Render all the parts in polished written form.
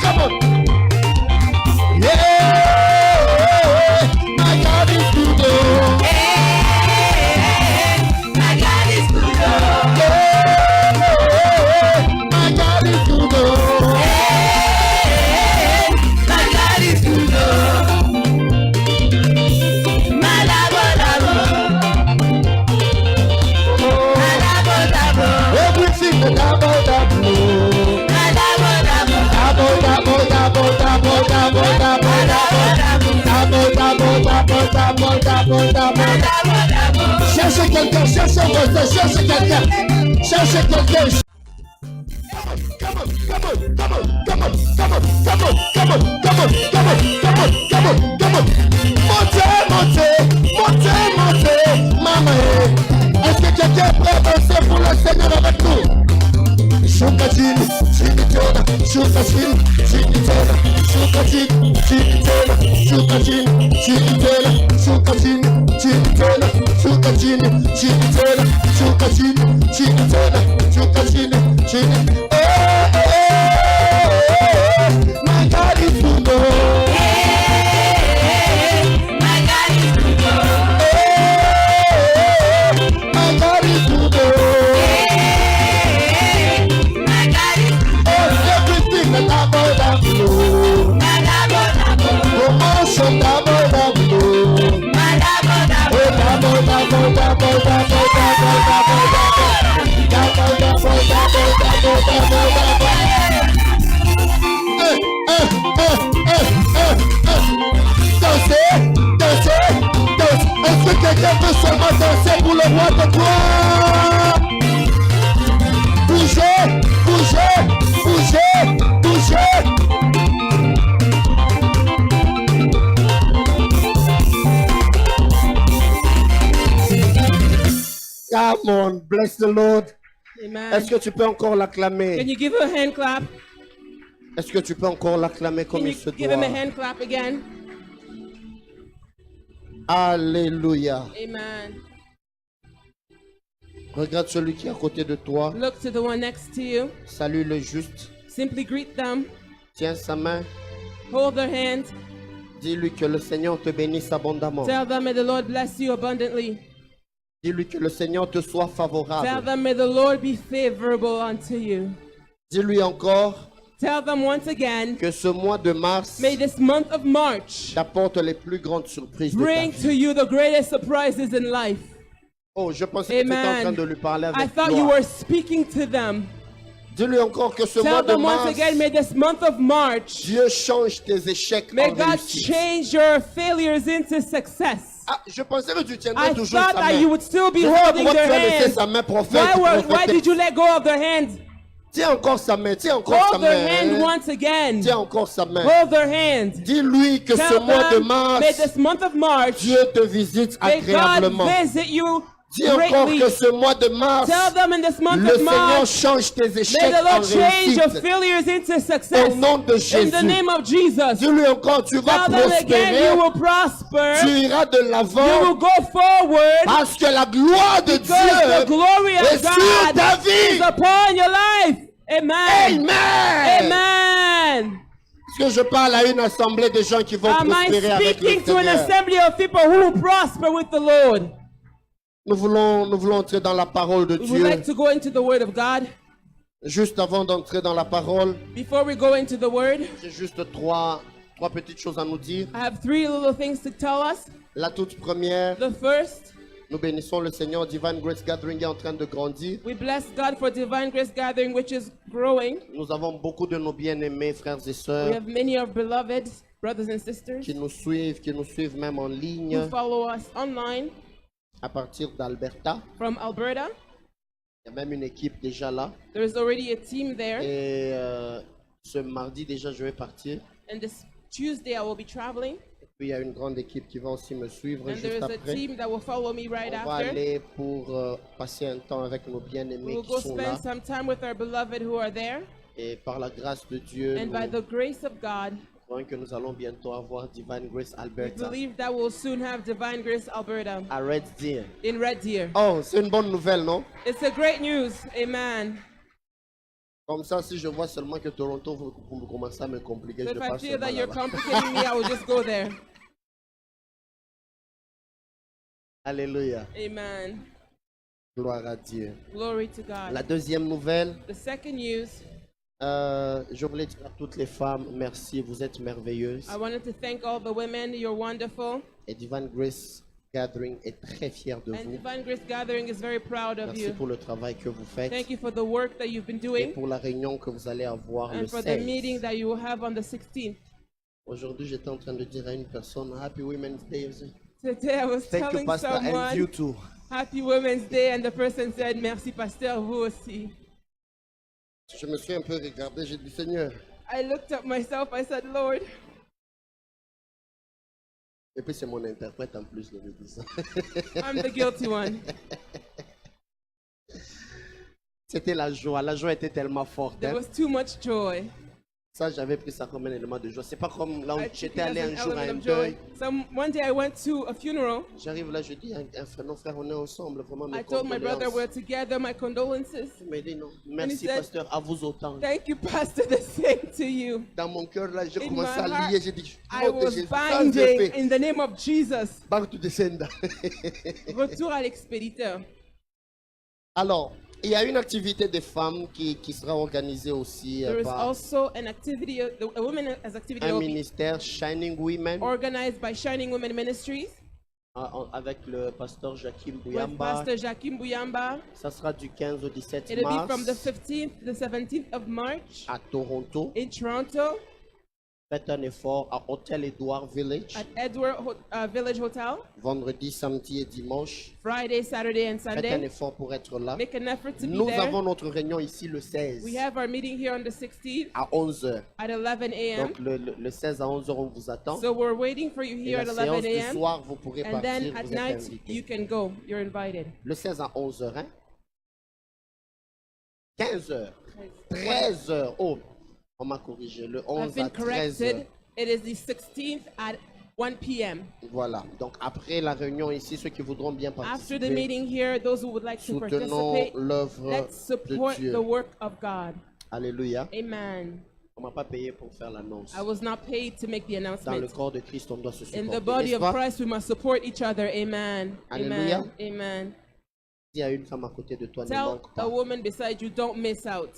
Come on. Yeah, my God is good. Hey, my God is good. My God is good. Hey, my God is good. Malabo labo, malabo labo, Everything that about that blue. malabo labo, malabo labo. Cherchez quelqu'un, cherchez quelqu'un, cherchez quelqu'un, cherchez quelqu'un. Come on, come on, come on, come on, come on, come on, come on, come on, come on, come on, come on, come on. Montez, montez, montez, montez, maman. Est-ce que quelqu'un est prêt à danser pour le Seigneur avec nous? Shukajin, Shikitona, Shukajin, Shikitona, Shukajin, Shikitona, Shukajin, Shikitona, Shukajin, Shikitona, Shukajin, Shikitona, Shukajin, Shikitona, Shukajin, Shikitona. My God is good. Hey, my God is good. My God is good. Hey, my God is good. Everything that about that blue. Malabo labo, Promotion about that blue. malabo labo. Dansez, dansez, dansez. Est-ce que quelqu'un veut seulement danser pour le roi de gloire? Bougez, bougez, bougez, bougez. Come on, bless the Lord. Amen. Est-ce que tu peux encore l'acclamer? Can you give him a hand clap? Est-ce que tu peux encore l'acclamer Can comme you il se give him a doit? hand clap again? Alléluia. Amen. Regarde celui qui est à côté de toi. Look to the one next to you. Salue le juste. Simply greet them. Tiens sa main. Hold their hand. Dis-lui que le Seigneur te bénisse abondamment. Tell them, may the Lord bless you abundantly. Dis-lui que le Seigneur te soit Tell favorable. them, may the Lord be favorable unto you. Dis-lui encore Tell them once again, que ce mois de mars may this month of March t'apporte les plus grandes surprises de ta bring vie. to you the greatest surprises in life. Oh, je pensais que tu étais en train Amen. de lui parler I avec thought you gloire. were speaking to them. Dis-lui encore que ce mois Tell de them once mars, again, may this month of March, Dieu change tes échecs may en God réussite. change your failures into success. Ah, je pensais que tu tiendrais I toujours thought sa that main. you would still be Je sais pas holding pourquoi tu their as laissé hands. sa main Why did you let go of their hand? Tiens encore sa main, tiens encore sa Hold their hand main. once again. Tiens encore sa main. Hold their hand. Dis-lui que ce Tell mois de them, mars, may this month of March, Dieu te visite may God agréablement. visit you Dis encore greatly. que ce mois de mars, Tell them in this month le of Seigneur March, change tes may échecs the en Lord change your réussite. failures into Au success. nom de In Jésus. the name of Jesus. Dis-lui encore, tu vas Tell them again, you prospérer. will prosper. Tu iras de You will l'avant go forward. parce que la gloire de Because the Dieu glory est of sur ta God vie. is upon your life. Amen. Amen. Amen. Est-ce que je parle à une assemblée de gens qui vont Am I prospérer avec le speaking to an Seigneur? assembly of people who will prosper with the Lord? Nous voulons entrer dans la parole de We would like Dieu. to go into the Word of God. Juste avant d'entrer dans la parole, Before we go into the Word, j'ai juste trois petites choses à nous dire. I have three little things to tell us. La toute première, The first, nous bénissons le Seigneur. Divine Grace Gathering est en train de grandir. we bless God for Divine Grace Gathering, which is growing. Nous avons beaucoup de nos bien-aimés frères et We sœurs have many of beloved brothers and sisters qui nous suivent même en ligne who follow us online à partir d'Alberta. from Alberta. Il y a même une équipe déjà là. There is already a team there. Et ce mardi déjà, je vais partir. And this Tuesday, I will be traveling. Et puis il y a une grande équipe qui va aussi me suivre And there juste is a après. team that will follow me right On va after. aller pour passer un temps avec nos We bien-aimés will qui go sont là. spend some time with our beloved who are there. Et par la grâce de Dieu, And by nous the grace of God, croyons que nous allons bientôt avoir Divine Grace We Alberta believe that we'll soon have Divine Grace Alberta à Red Deer. in Red Deer. Oh, c'est une bonne nouvelle, non? It's a great news. Amen. Comme ça, si je vois seulement que Toronto vous commencez à me compliquer, So je if pars I feel seulement that you're là-bas. complicating me, I will just go there. Alléluia. Amen. Gloire à Dieu. Glory to God. La deuxième nouvelle, The second news, je voulais dire à toutes les femmes, merci, vous êtes merveilleuses. I wanted to thank all the women. You're wonderful. Et Divine Grace Gathering est très fier de And vous. Divine Grace Gathering is very proud of Merci you. pour le travail que vous faites Thank you for the work that you've been et doing pour la réunion que vous allez avoir le and for the meeting 16. that you will have on the 16th. Aujourd'hui, j'étais en train de dire à une personne, Happy Women's Day. Today I was Thank you, telling Pastor, and you someone, too. Happy Women's Day, and the person said, Merci, Pasteur, vous aussi. Je me suis un peu regardé, j'ai dit, Seigneur. I looked at myself, I said, Lord, Et puis c'est mon interprète en plus, je me dis ça. I'm the guilty one. C'était la joie était tellement forte. There hein. was too much joy. Ça, j'avais pris ça comme un élément de joie. C'est pas comme là où I took it j'étais as allé an un jour à element un of joy. deuil. One day I went to a funeral. J'arrive là, je dis à un frère, non frère, on est ensemble, vraiment mes I told my brother condoléances. we're together, my condolences. Il m'a dit non, he merci said, pasteur, à vous autant. Thank you, Pastor, the same to you. Dans mon cœur là, j'ai In commencé my à heart, lier, j'ai dit, I oh, de was Jésus, sans binding effet, in the name of Jesus. back to the sender. Retour à l'expéditeur. Alors, il y a une activité des femmes qui sera organisée aussi There is par also an activity, a women as activity un will be ministère, Shining Women, organized by Shining Women Ministries avec le pasteur Joachim with Bouyamba. Pastor Joachim Bouyamba. Ça sera du 15 au 17 It'll be mars from the 15th to the 17th of March à Toronto. in Toronto Faites un effort à Hôtel Edouard Village, at Edward Village Hotel, vendredi, samedi et dimanche. Friday, Saturday, and Faites un Sunday. effort pour être là. Make an effort to be Nous there. avons notre réunion ici le 16 We have our meeting here on the 16th à 11h. at 11 a.m. Donc le 16 à 11h, on vous attend. So we're waiting for you Et here la at séance 11 du a.m. soir, vous pourrez And then partir, at vous êtes night, invités. you can go. You're invited. Le 16 à 11h, hein? 15h, 13h. Oh, on m'a corrigé. Le I've 11 been à 13h. corrected. It is the 16th at 1 p.m. Voilà. Donc après la réunion ici, ceux qui voudront bien After the participer, meeting here, those who would like to soutenons participate, l'œuvre let's de support Dieu. the work of God. Alléluia. Amen. On m'a pas payé pour faire l'annonce. I was not paid to make the Dans le announcement. corps de Christ, on doit se In supporter. the body n'est-ce of pas? Christ, we must support each other. Amen. Alléluia. Amen. Amen. S'il y a une femme à côté de toi, ne Tell manque pas. a woman beside you, don't miss out.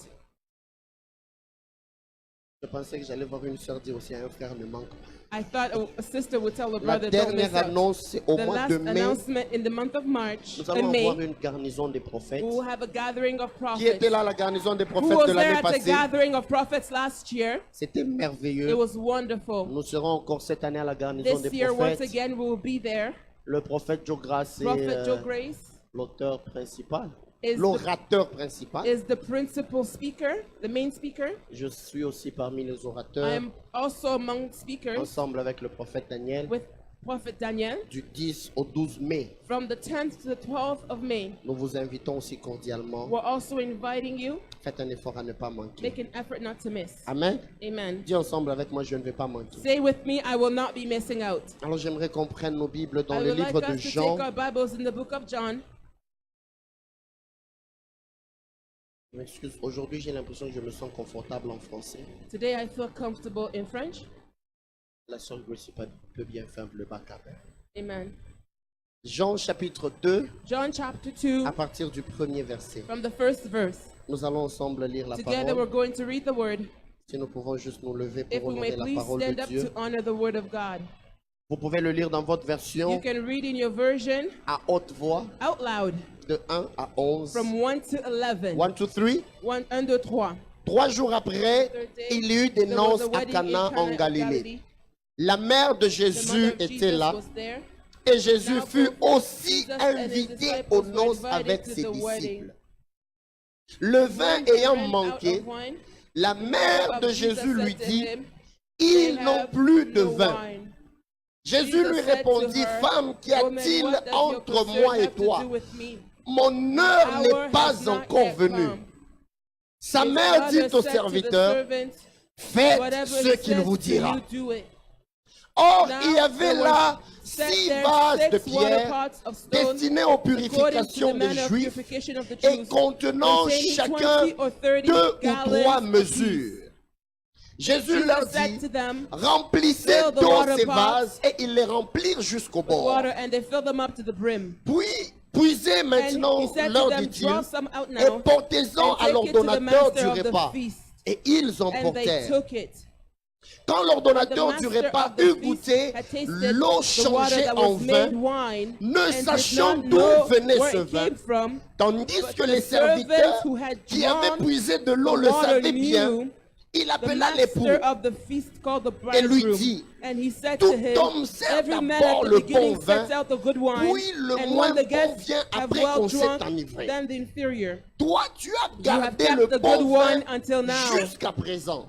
Je pensais que j'allais voir une sœur dire aussi à un frère, ne manque pas. I thought a sister would tell a La brother, don't miss dernière out. annonce, c'est au The mois last de mai. announcement in the month of March, Nous in allons May, avoir une garnison des prophètes. we will have a gathering of Qui prophets. était là, la garnison des Who prophètes was de there l'année at the passée? gathering of prophets last year? C'était It merveilleux. was wonderful. Nous serons encore cette année à la garnison This des year, once prophètes. again, we will be there. Le prophète Joe Grace est Prophet Joe Grace l'auteur principal, is l'orateur principal. the principal speaker, the main speaker. Je suis aussi parmi les I orateurs, am also among speakers ensemble avec le prophète Daniel, with Prophet Daniel. du 10 au 12 mai. From the 10th to the 12th of May, Nous vous invitons aussi cordialement. we're also inviting you. Faites un effort à ne pas manquer. Make an effort not to miss. Amen. Amen. Dis ensemble avec moi, je ne vais pas manquer. Say with me, I will not be missing out. Alors j'aimerais qu'on prenne nos Bibles dans I le would like livre de us to Jean. take our Bibles in the book of John. Je m'excuse, aujourd'hui j'ai l'impression que je me sens confortable en français. Today I feel comfortable in French. La sœur Gracie peut bien faire le bac à pain. Amen. Jean chapitre 2, John chapter 2, à partir du premier verset. from the first verse. Nous allons ensemble lire la Together we're parole. going to read the word. Si nous pouvons juste nous lever If pour we may honorer la please parole stand de up Dieu. to honor the word of God. Vous pouvez le lire dans votre You version can read in your version à haute voix out loud de 1 à 11. from 1 to 11. 1, 2, 3. 1, 2, 3. 3 jours après, Third day, il y eut des there was noces a à wedding in Cana en Cana of Galilée. Galilee. La mère de The Jésus mother of était Jesus là was there. et Jésus Now fut both aussi Jesus and his invité disciples aux were noces invited avec to ses the wedding. disciples. Le vin When ayant they ran out manqué, of wine, la mère of de Jesus Jésus lui said to dit, him, ils "They n'ont have plus de no vin. wine." Jésus Jesus lui said to répondit, her, femme, qu'y "Woman, a-t-il what does your entre concern moi et have to toi? do with me? Mon heure Hour n'est has pas not encore yet venue. come." Sa His mère mother dit au said to the serviteur, servant, Faites Whatever ce it qu'il says vous to dira. you, do it. Or, Now, il y avait there là set 6 there vases de 6 water pierre pots of stone destinés aux according to the purifications des manner of Juifs purification of the et Jews, contenant containing chacun 20 or 30 2 ou 3 gallons mesures. Jésus leur Jesus said dit, to them, remplissez fill the d'eau water ces pots vases et ils les remplirent jusqu'au bord. water, and they filled them up to the brim. Puis, puisez And maintenant, he said to leur them, dit-il, draw some out et now, portez-en and à take it to the l'ordonnateur master du of the repas. feast. Et ils en And they portèrent. took it. Quand l'ordonnateur du The repas master of the eut feast goûté had tasted l'eau the water changée that en was made vin, wine, ne and did sachant not d'où know venait where ce it vin, came from, tandis but que the les serviteurs servants who had qui avaient drawn puisé de l'eau the le water savaient bien, knew. il The appela l'époux. master of the feast called the Et lui bridegroom, dit, and he said tout to him, homme sert every man d'abord at the le beginning bon vin, sets out the good wine, puis le and moins when the bon guests vient have après well qu'on s'est drunk, enivré. then the inferior. Toi, tu as You have gardé kept le the good bon vin one until now. jusqu'à présent.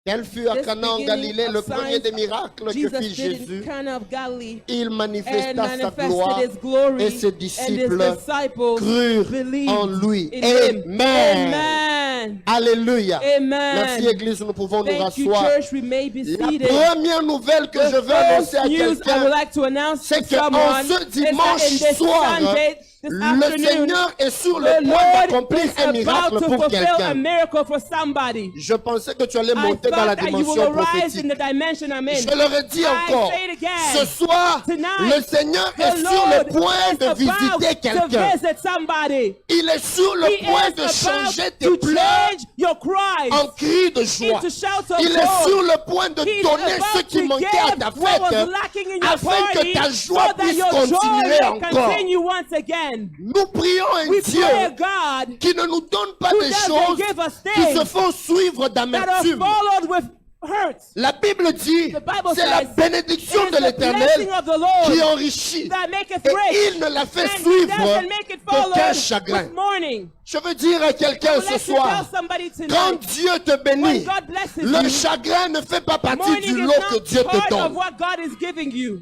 Tel fut à This Cana en beginning Galilée of le premier signs des miracles que fit Jesus did in Jésus. Cana of Galilee, Il and manifesta sa manifested gloire his glory, et ses and his disciples disciples crurent believed en lui. in him. Amen. Amen. Alléluia. Amen. Merci Église, nous pouvons nous Thank you, rasseoir. church. We may be La seated. première nouvelle que je The veux annoncer first à news I would quelqu'un, like to announce c'est to que en someone ce is that dimanche in this soir, Sunday, this le afternoon, Seigneur est sur le the point Lord d'accomplir is un miracle about to pour fulfill a quelqu'un. miracle for somebody. Je pensais que tu allais I monter dans la thought that you will dimension arise in prophétique. the dimension I'm in. Je leur ai dit I encore, say it again. ce soir, Tonight, le Seigneur est The sur Lord le point is de visiter about to quelqu'un. visit somebody. Il est sur le He point is de about changer tes to pleurs change your cries en cris de joie. into shouts of Il joy. est sur le point de He's donner ce about qui to manquait à give ta what was fête lacking in your afin que party ta joie so that puisse your joy continuer may encore. continue once again. Nous prions un We Dieu pray a God qui ne nous donne pas who des doesn't choses give us qui se things font suivre that are d'amertume. followed with hurt. La Bible dit, The Bible c'est la says, bénédiction it de is the l'Éternel blessing of the Lord qui enrichit. that maketh Et rich, il ne la fait and he suivre doesn't make it followed d'aucun chagrin. with mourning. Je veux dire à I quelqu'un would ce like to tell soir, somebody quand tonight, Dieu te when bénit, God blesses le you, chagrin ne fait pas partie mourning du is lot que not Dieu te part of donne. what God is giving you.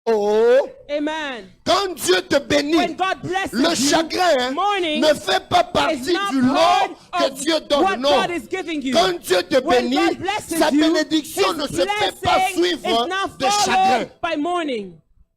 Oh, Amen. quand Dieu te When bénit, God blesses le you, chagrin mourning ne fait pas is partie not du part lot que of Dieu what donne. Non. God is giving you. Quand Dieu te When bénit, God blesses sa you, bénédiction ne His se fait pas blessing suivre is not de chagrin. followed by mourning.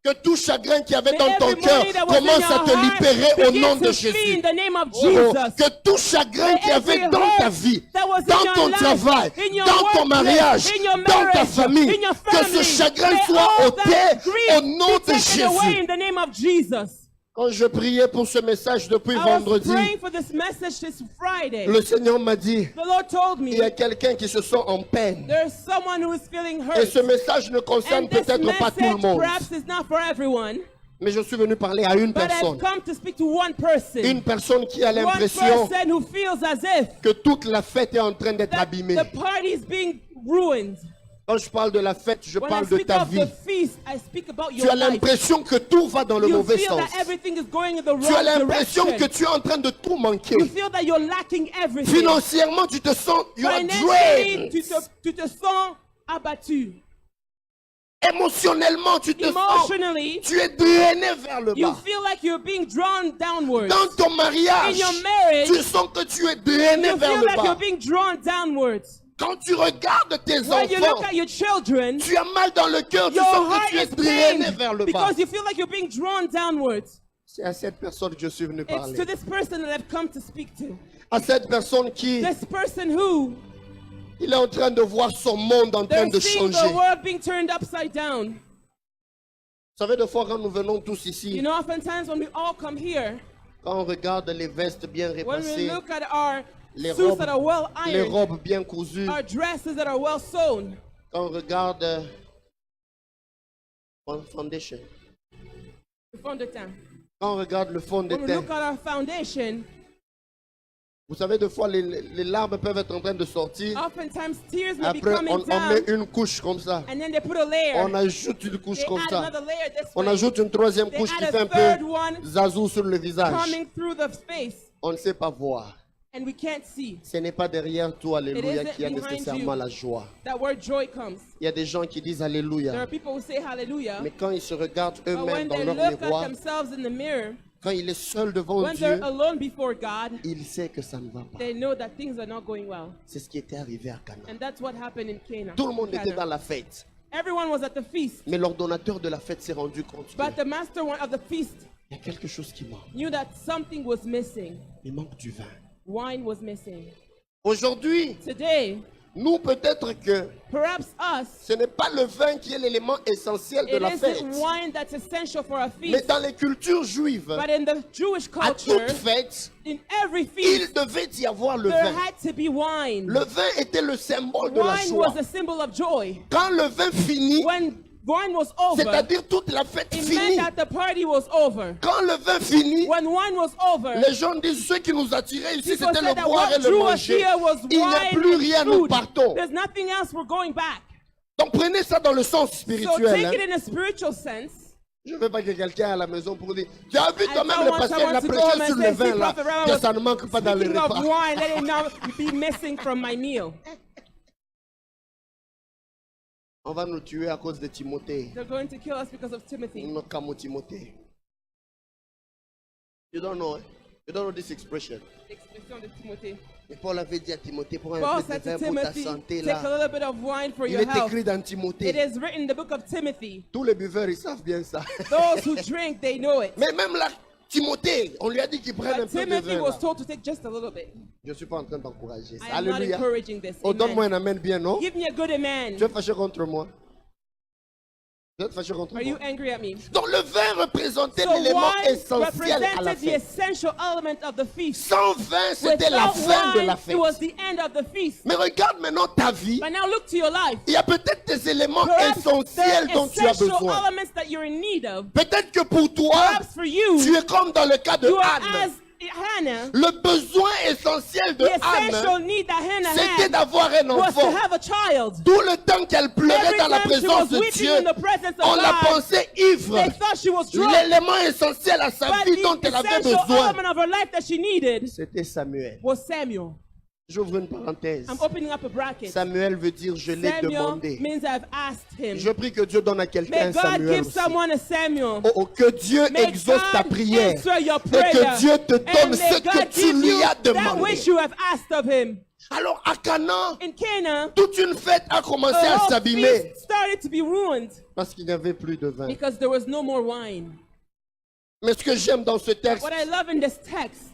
Que tout chagrin qui avait May dans ton every cœur mourning that was in commence à your te heart libérer au begin nom de to flee Jésus. in the name of Oh, Jesus. que tout chagrin May qu'il y avait every dans ta hurt vie, that was in dans your ton life, travail, in your dans ton workplace, mariage, in your dans ta marriage, famille, in your que ce family, chagrin may soit all ôté that grief au nom be de taken away Jésus. in the name of Jesus. Quand je priais pour ce message depuis I was vendredi, praying for this message this Friday. le Seigneur m'a dit, The Lord told il y a me quelqu'un qui se sent en peine. there's someone who is feeling Et hurt. ce message ne concerne And this peut-être pas tout le message monde. perhaps is not for everyone, Mais je suis venu parler à une but I've personne. come to speak to one person. Une personne qui a One l'impression person who feels as if que toute la fête est en train d'être that abîmée. the party is being ruined. Quand je parle de la fête, je When I parle de speak ta of vie. the feast, I speak about Tu your as life. l'impression que tout va dans le You mauvais feel sens. that everything is going in the Tu as wrong l'impression que direction. tu es en train de tout manquer. You feel that you're lacking everything. Financièrement, tu te sens, you are Financially, drained. tu te sens abattu. Émotionnellement, tu te sens, Emotionally, tu es drainé vers le you bas. feel like you're being drawn downwards. Dans ton mariage, In your marriage, tu sens que tu es drainé you vers feel le like you're bas. being drawn downwards. Quand tu regardes tes When you look enfants, at your children, tu as mal dans le cœur, tu your sens que heart tu es is drainé vers le pained bas. because you feel like you're being drawn downwards. C'est à cette personne que je suis venu It's parler. to this person that I've come to speak to. À cette personne qui, This person who il est en train de voir son monde en train they're de seeing changer. the world being turned upside down. Vous savez, des fois, quand nous venons tous ici, You know, oftentimes when we all come here, quand on regarde les vestes bien when we repassées, look at our les suits that are well les ironed, robes bien cousues, our dresses that are well sewn, quand on regarde foundation, the fond de teint. quand on regarde le fond de When we teint, look at our foundation, vous savez, des fois, les larmes peuvent être en train de sortir. oftentimes tears may be Après, coming on down, met une couche comme ça. and then they put a layer. On ajoute une couche They comme add ça. another layer this On way, ajoute une troisième They couche qui add fait a un third peu one zazou sur le visage. coming through the space, On ne sait pas voir. and we can't see. Ce n'est pas derrière toi, alléluia, isn't qu'il y a behind nécessairement you. la joie. That word joy comes. Il y a des gens qui disent There alléluia. are people who say hallelujah, Mais quand ils se regardent but eux-mêmes when dans they leur look at miroir, themselves in the mirror, Quand il est seul devant when Dieu, they're alone before God, il sait que ça ne va pas. they know that things are not going well. C'est ce qui était arrivé à Cana. And that's what happened in Cana. Tout le monde était Cana. dans la fête. Everyone was at the feast, Mais l'ordonnateur de la fête s'est rendu compte but qu'il the master of the feast y a quelque chose qui manque. knew that something was missing. Il manque du vin. Wine was missing. Aujourd'hui, Today, nous peut-être que perhaps us, ce n'est pas le vin qui est l'élément essentiel de it la fête. isn't wine that's essential for a Mais feast, dans les cultures juives, but in the Jewish à culture, toute fête, in every il feast, devait y avoir le there vin. had to be wine. Le vin était le symbole de la Wine joie. was a symbol of joy. Quand le vin finit, When wine was over, c'est-à-dire toute la fête it meant finit. that the party was over. Quand le vin finit, When wine was over, les gens disent ce qui nous attirait ici, people c'était said le that boire what et le drew us manger. here was Il n'y a wine plus and rien, nous food. partons. There's nothing else, we're going back. Donc prenez ça dans le sens So spirituel. take hein. it in a spiritual sense. Je ne veux pas que quelqu'un à la maison pour dire tu as vu I toi-même don't le want pasteur, il someone a to go prêché home sur and le say, vin see, là, Prophet Ram que was ça ne manque pas dans les speaking of repas. wine, let it not be missing from my meal. On va nous tuer à cause de Timothée. They're going to kill us because of Timothy. Notre camo Timothée. You don't know, you don't know this expression. Expression de Timothée. Et Paul avait dit à Timothée, prends Paul un peu said de vin to pour ta Timothy, santé take a là. little bit of wine for Il your est health. écrit dans It Timothée. is written in the book of Timothy. Tous les buveurs, ils savent bien ça. Those who drink, they know it. Mais même là, Timothée, on lui a dit qu'il prenne un But peu de Timothy vin. was Là. told to take just a little bit. Je ne suis pas en train d'encourager ça. I am not Alléluia. encouraging this. Oh, donne-moi Amen. un amen bien, non? Give me a good amen. Tu es fâché contre moi? Tu es fâché contre Are you moi? angry at me? Donc le vin représentait So l'élément wine essentiel à la represented the fête. essential element of the feast. Sans vin, c'était la Without fin de wine, la it fête. was the end of the feast. Mais regarde maintenant ta vie. But now look to your life. Il y a peut-être des éléments Perhaps essentiels the dont tu as essential besoin. elements that you're in need of. Peut-être que pour toi, Perhaps for you, tu es comme dans le cas de you are Anne. as Hannah. Le besoin essentiel de The essential Anne, need that Hannah c'était had d'avoir un was to enfant. have a child. Tout le temps qu'elle pleurait Every dans la time she présence was de weeping Dieu, in the presence of on la God, pensait ivre. they thought she was drunk. L'élément essentiel à sa But vie dont the elle avait essential besoin, element of her life that she needed c'était Samuel. was Samuel. J'ouvre une parenthèse. I'm opening up a bracket. Samuel veut dire je l'ai Samuel demandé. means I've asked him. Je prie que Dieu donne à quelqu'un May un God Samuel give aussi. someone a Samuel. Oh, oh, que Dieu May exauce ta God prière answer your et prayer. que Dieu te donne And ce may que God tu give lui you as that demandé. which you have asked of him. Alors à Canaan, In Cana, toute une fête a commencé the à whole s'abîmer feast started to be ruined parce qu'il n'y avait plus de vin. because there was no more wine. Mais ce que j'aime dans ce texte, What I love in this text,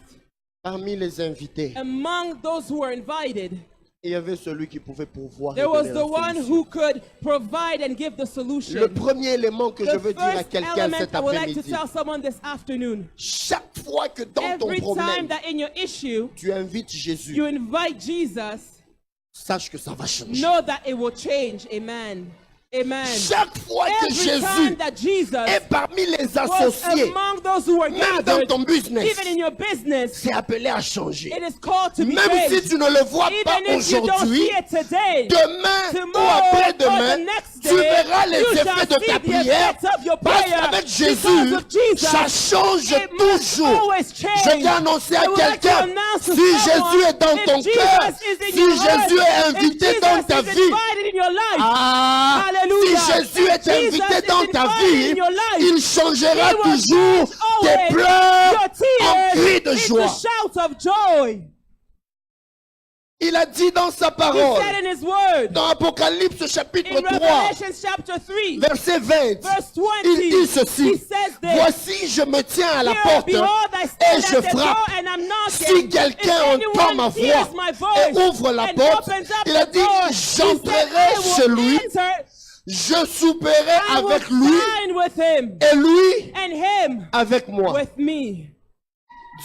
parmi les invités, among those who were invited, il y avait celui qui pouvait pourvoir. et there was donner the la one solution. who could provide and give the solution. Le premier élément que je The veux dire à first quelqu'un element cet I would like to après-midi, tell someone this afternoon. chaque fois que dans ton Every time problème, that in your issue, tu invites Jésus, you invite Jesus, sache que ça va changer. know that it will change. Amen. Amen. Chaque fois que Every Jésus time that Jesus est parmi les was associés, among those who were même dans gathered, ton business, even in your business, c'est appelé à changer. it is called to be Même si changed. tu ne le vois pas Even if you don't aujourd'hui, see it today, demain ou tomorrow après-demain, or the next tu day, verras les you effets shall de see ta the prière. effects of your Parce prayer. qu'avec Because Jésus, of Jesus, ça change it must toujours. always change. Je viens annoncer à I would like to quelqu'un, announce to si someone, Jésus est dans if ton Jesus cœur, is in si your heart, Jésus est if invité Jesus dans ta is vie, invited in your life, ah, Hallelujah. si Jésus est Jesus invité is dans ta invited vie, in your life. il changera He will toujours change tes always pleurs your en tears cris de into joie. shouts of joy. Il a dit dans sa He parole, said in his word, dans Apocalypse chapitre in 3, Revelation chapter 3, verset 20, verse 20, il dit ceci, he says this, voici je me tiens à la Here, porte behold, I et stand je at the door frappe. and I'm knocking. Si quelqu'un If entend anyone ma hears voix my et voice ouvre la and porte, opens up il a the dit, door, he said, j'entrerai I chez will lui, enter, je souperai I will avec lui dine with him, et lui and him avec moi. with me.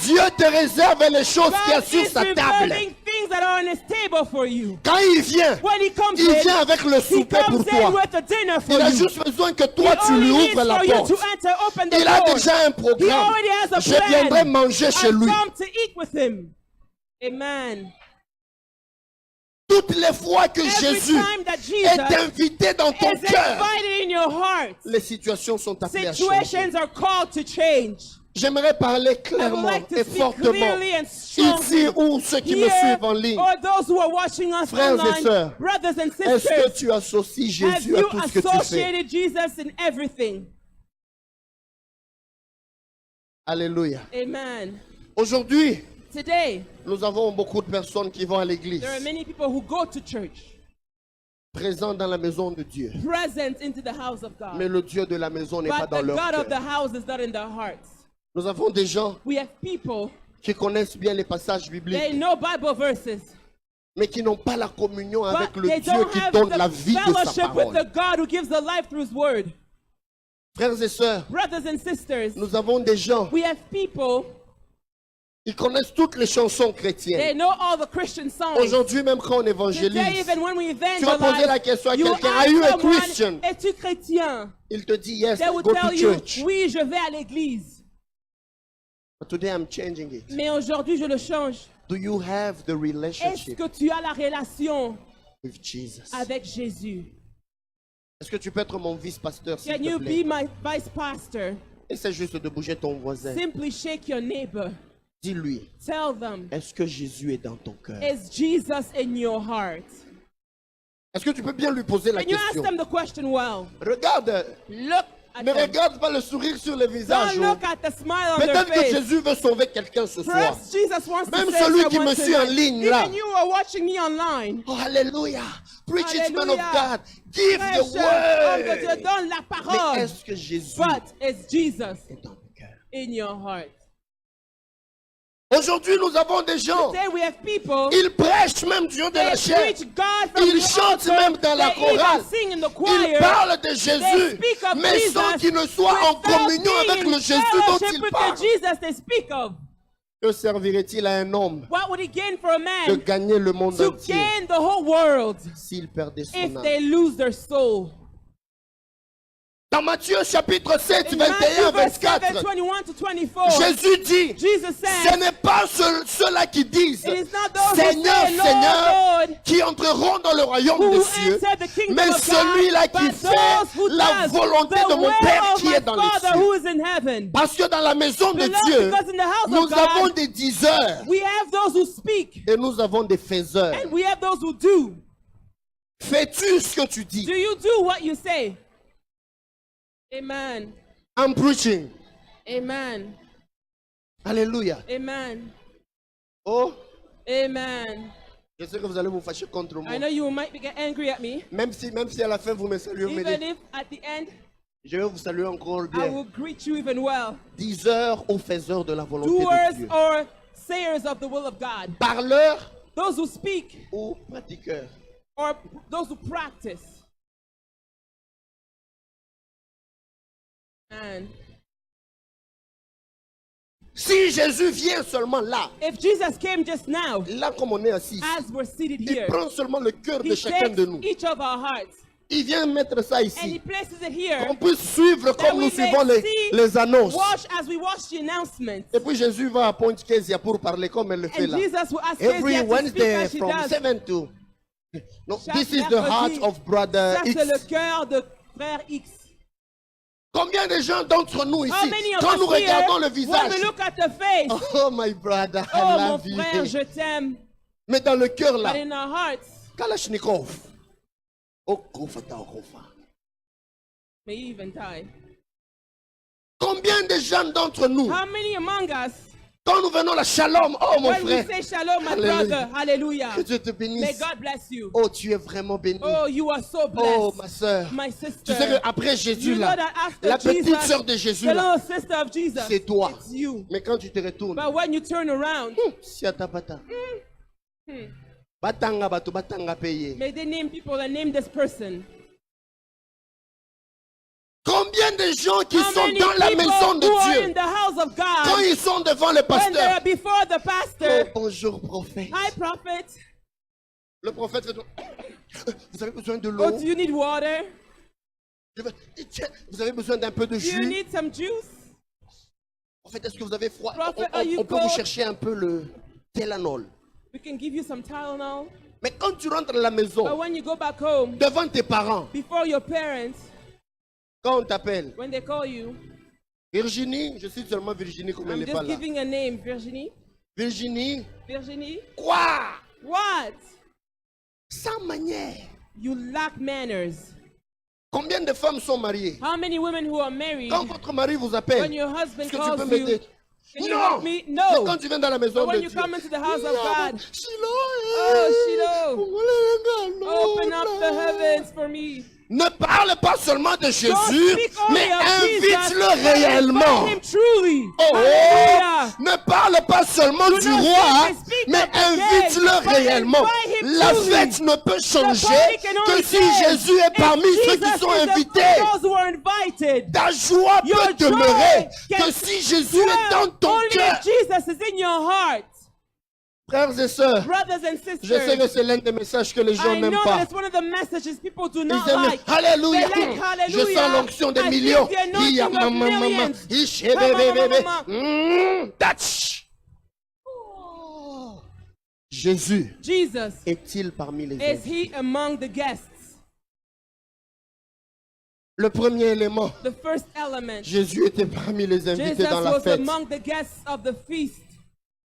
Dieu te réserve les choses qu'il y a God sur is sa table. revealing things that are on his table for you. Quand il vient, When he comes il in, vient avec le he souper comes pour in toi. with a dinner for Il a you. juste besoin que He toi tu lui only needs ouvres la for you porte. to enter, open the Il a door. déjà un He programme. already has a Je viendrai plan. manger chez I've lui. come to eat with him. Amen. Toutes les fois que Every Jésus time that est Jesus invité dans ton is cœur, invited in your heart, les situations sont appelées à changer. situations are called to change. J'aimerais parler I would clairement like to et speak fortement clearly and ici strongly ou ceux qui me here, suivent en ligne. or those who are watching us Frères et online, sœurs, brothers and Est-ce que sisters. tu associes Have Jésus à you tout ce que tu fais? associated Jesus in everything? Alléluia. Amen. Aujourd'hui, Today, nous avons beaucoup de personnes qui vont à l'église, there are many people who go to church, présents dans la maison de Dieu. present into the house of Mais God. le Dieu de la maison n'est pas But dans the leur God of the cœur. house is not in their hearts. Nous avons des gens We have people, qui connaissent bien les passages they bibliques, know Bible verses, mais qui n'ont pas la communion avec but le they Dieu don't qui have donne la the vie de sa fellowship with the parole. God who gives the life through His word. Frères et sœurs, Brothers and sisters, nous avons des gens we have people, qui connaissent toutes les chansons they chrétiennes. know all the Christian songs. Aujourd'hui, même quand on Today, évangélise, even when we tu vas poser la evangelize, question à you quelqu'un, ask are you a someone, Christian? es-tu chrétien? Il te dit, yes, They I will go to tell you, church. oui, je vais à l'église. But today I'm changing it. Mais aujourd'hui, je le change. Do you have the Est-ce relationship que tu as la relation with Jesus? avec Jésus? Est-ce que tu peux être mon vice-pasteur, s'il Can te you plaît? be my vice pastor? Essaie juste de bouger ton voisin. Simply shake your neighbor. Dis-lui, Tell them, est-ce que Jésus est dans ton cœur? is Jesus in your heart? Est-ce que tu peux bien lui poser la Can you ask question? them the question well? Regarde, Look at ne them. regarde pas le sourire sur le visage. Don't look at the smile on their Peut-être que face. Jésus veut sauver quelqu'un ce soir. Perhaps Jesus wants Même to save celui qui someone me suit en tonight. ligne, là. Even you are watching me online. Oh, alléluia. Preach it, man of Alléluia. God. Give Prêche, the homme de Dieu, word. donne la Mais parole. est-ce que Jésus But is Jesus est dans ton cœur? in your heart? Aujourd'hui, nous avons des gens, Today we have people, ils prêchent même Dieu de they la chair. preach God from Ils the chantent altar. même dans la They even chorale. sing in the Ils choir. parlent de They Jésus, speak of mais Jesus sans qu'ils ne soient en without communion being avec in le Jésus dont fellowship ils with the parlent. Jesus they speak of. Que servirait-il à un homme What would it gain for a de man gagner le monde to entier gain the whole world s'il perdait son if âme? they lose their soul? Dans Matthieu chapitre 7, In 21, Matthew verse 7, 24, 21 to 24, Jésus dit, Jesus ce said, n'est pas ceux-là qui disent, it is not those who Seigneur, say, Seigneur, Lord, Lord, qui entreront dans le royaume who des will cieux, enter the kingdom mais of celui-là God, qui but those who fait la does volonté the de mon will Père of qui my est dans les Father cieux. who is in heaven. Parce que dans la maison de Beloved, Dieu, because in the house nous of God, avons des diseurs we have those who speak et nous avons des faiseurs. and we have those who do. Fais-tu ce que tu dis? Do you do what you say? Amen. I'm preaching. Amen. Alléluia. Amen. Oh, Amen. je sais que vous allez vous fâcher contre moi. I know you might get angry at me. Même si à la fin vous me saluez, vous me Even dites, if at the end je vais vous saluer encore I bien. will greet you even well. Diseurs ou faiseurs de la volonté de Doers Dieu. or sayers of the will of God. Parleurs Those who speak ou pratiqueurs. or those who practice. And Si Jésus vient seulement là, if Jesus came just now, là comme on est assis, as we're seated il here, prend seulement le cœur de he chacun takes de nous. each of our hearts Il vient mettre ça and he ici. places it here. Qu'on puisse suivre That comme we nous suivons may see, les annonces. watch as we watch the announcements. Et puis Jésus va à Point Kezia pour parler comme elle le fait And là. Jesus will ask Every Kezia to speak Wednesday as she from does. 7 to... No, Chaque this is the heart mercredi. of brother Ça, X. c'est le cœur de frère X. Combien de gens d'entre nous How ici, many of quand nous us here, regardons le when visage, we look at the face, oh my brother, I oh mon love you. frère, je t'aime. Mais dans le cœur But là, in our hearts, Kalachnikov. Oh, Kofata, Kofa. may you even die. Combien de gens d'entre nous, How many among us, quand nous venons la shalom, oh mon when we frère, say shalom, my Hallelujah. brother, hallelujah, que Dieu te may bénisse. God bless you. Oh, tu es vraiment béni. Oh, you are so Oh, blessed, ma soeur. my Tu sais sister. qu'après Jésus You know là, that after la petite Jesus, sœur de Jésus the là, little sister of Jesus, c'est toi. it's you. Mais quand tu te retournes, But when you turn around, siatapata. Batanga bato, batanga payé. may they name people and name this person. Combien de gens qui How sont many dans la people maison de who are Dieu, in the house of quand God, ils sont devant le when they are pasteur, before the oh, pastor, bonjour prophète. hi prophet, Le prophète fait, vous avez besoin de oh, l'eau? do you need water? Tiens, vous avez besoin d'un peu de Do you jus? need some juice? Prophète, est-ce que vous avez froid? Prophet, are you On peut vous cold? chercher un peu le Tylenol. We can give you some Tylenol. Mais quand tu rentres à la But maison, when you go back home, devant tes parents, before your parents, quand on t'appelle, when they call you, Virginie, je cite seulement Virginie comme elle I'm n'est pas just là. giving a name, Virginie. Virginie, Virginie, quoi? what? Sans manière. You lack manners. Combien de femmes sont mariées? How many women who are married, Quand votre mari vous when appelle, your husband est-ce que tu calls peux me you, dire, Can you Non. help me? Mais No. quand tu viens dans la maison But when de you Dieu, come into the house of God, Shiloh, oh, Shiloh, open up the heavens for me. ne parle pas seulement de Don't Jésus, speak only mais of Jesus, invite-le but réellement. invite him truly. Oh, Hallelujah. ne parle pas seulement Do du not roi, speak mais of the king, invite-le but réellement. invite him La truly. fête ne peut changer party can que only si change Jésus est if parmi ceux qui Jesus sont is invités. those who are invited. Ta joie Your peut demeurer joy que can si Jésus est dans Well, ton only cœur. if Jesus is in your heart. Frères et sœurs, Brothers and je sais que sisters, c'est l'un des messages que les gens I n'aiment know pas. that it's one of the messages people do Ils not aiment, like. Alléluia. They like Je hallelujah. sens l'onction des I millions. feel the anointing Il y a of maman, maman. millions. Touch. Jésus Jesus, est-il parmi les is invités? he among the guests? Le premier élément, The first element. Jésus était parmi les invités Jesus dans la was fête. among the guests of the feast.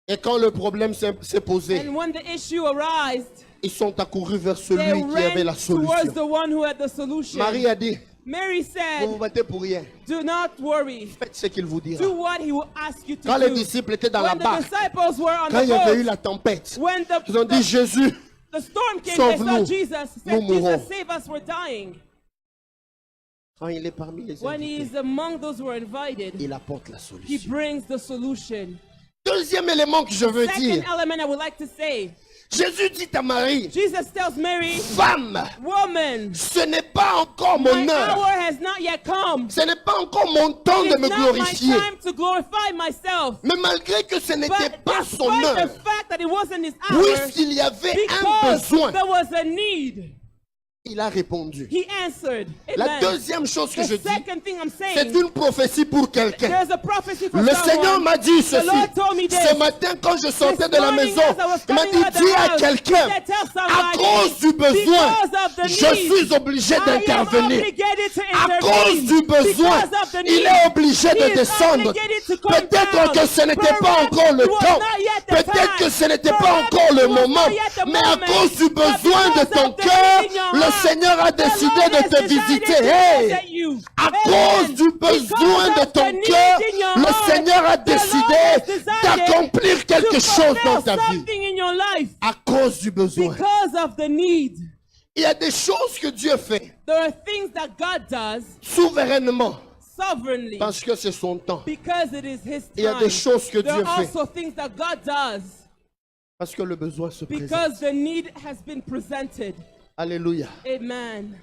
Et quand le problème s'est posé, And when the issue arose, ils sont accourus vers they celui qui avait la ran towards the solution. one who had the solution. Marie a dit, Mary vous vous said, battez pour rien. do not worry. Faites ce qu'il vous dira. Do what he will ask you to Quand les do. disciples étaient dans la When the barque, disciples were on quand the il y avait eu boat, la tempête, when ils ont dit, Jésus, the storm came, they sauve-nous. saw Jesus. Nous Said, mourrons. Jesus, save us, we're dying. quand il est parmi les When he invités, is among those who are invited, il apporte la he solution. brings the solution. Deuxième élément que je veux Second dire, element I would like to say, Jésus dit à Marie, Jesus tells Mary, femme, woman, ce n'est pas encore mon my heure. hour has not yet come. Ce n'est pas encore mon temps de It's me not glorifier. my time to glorify myself. Mais malgré que ce n'était But pas son despite heure, the fact that it wasn't his hour, puisqu'il y avait un because besoin, there was a need, il a répondu. he answered. La Amen. deuxième chose que The je dis, second thing I'm c'est saying, une prophétie pour quelqu'un. there's a prophecy for Le someone. Seigneur m'a dit The ceci. Lord told me this. Ce matin, quand je sortais de la morning maison, as I was il m'a coming dit, out of the dis à house, quelqu'un, he said, tell à somebody, cause du besoin, because of the je need, suis obligé I am d'intervenir. obligated to À intervene. cause du besoin, Because of the il need, est obligé he de is descendre. obligated to come Peut-être down. que ce n'était pas Perhaps encore le it was temps. not yet the Peut-être que time. ce n'était pas Perhaps encore le it was not moment. yet the Mais à moment. cause du But besoin de because ton of the cœur, need in your le heart, Seigneur a the décidé Lord de has te decided visiter. to Hey! visit you. À Amen. cause du besoin Because de of ton the need cœur, in your le heart, Seigneur a the Lord has décidé decided d'accomplir quelque to chose dans fulfill ta vie. something in your life À cause du besoin. because of the need. Il y a des choses que Dieu fait There are things that God does souverainement sovereignly parce que c'est son temps. because it is His Il y a time. des choses que There Dieu are fait also things that God does parce que le besoin se présente. because the need has been presented. Alléluia. Amen.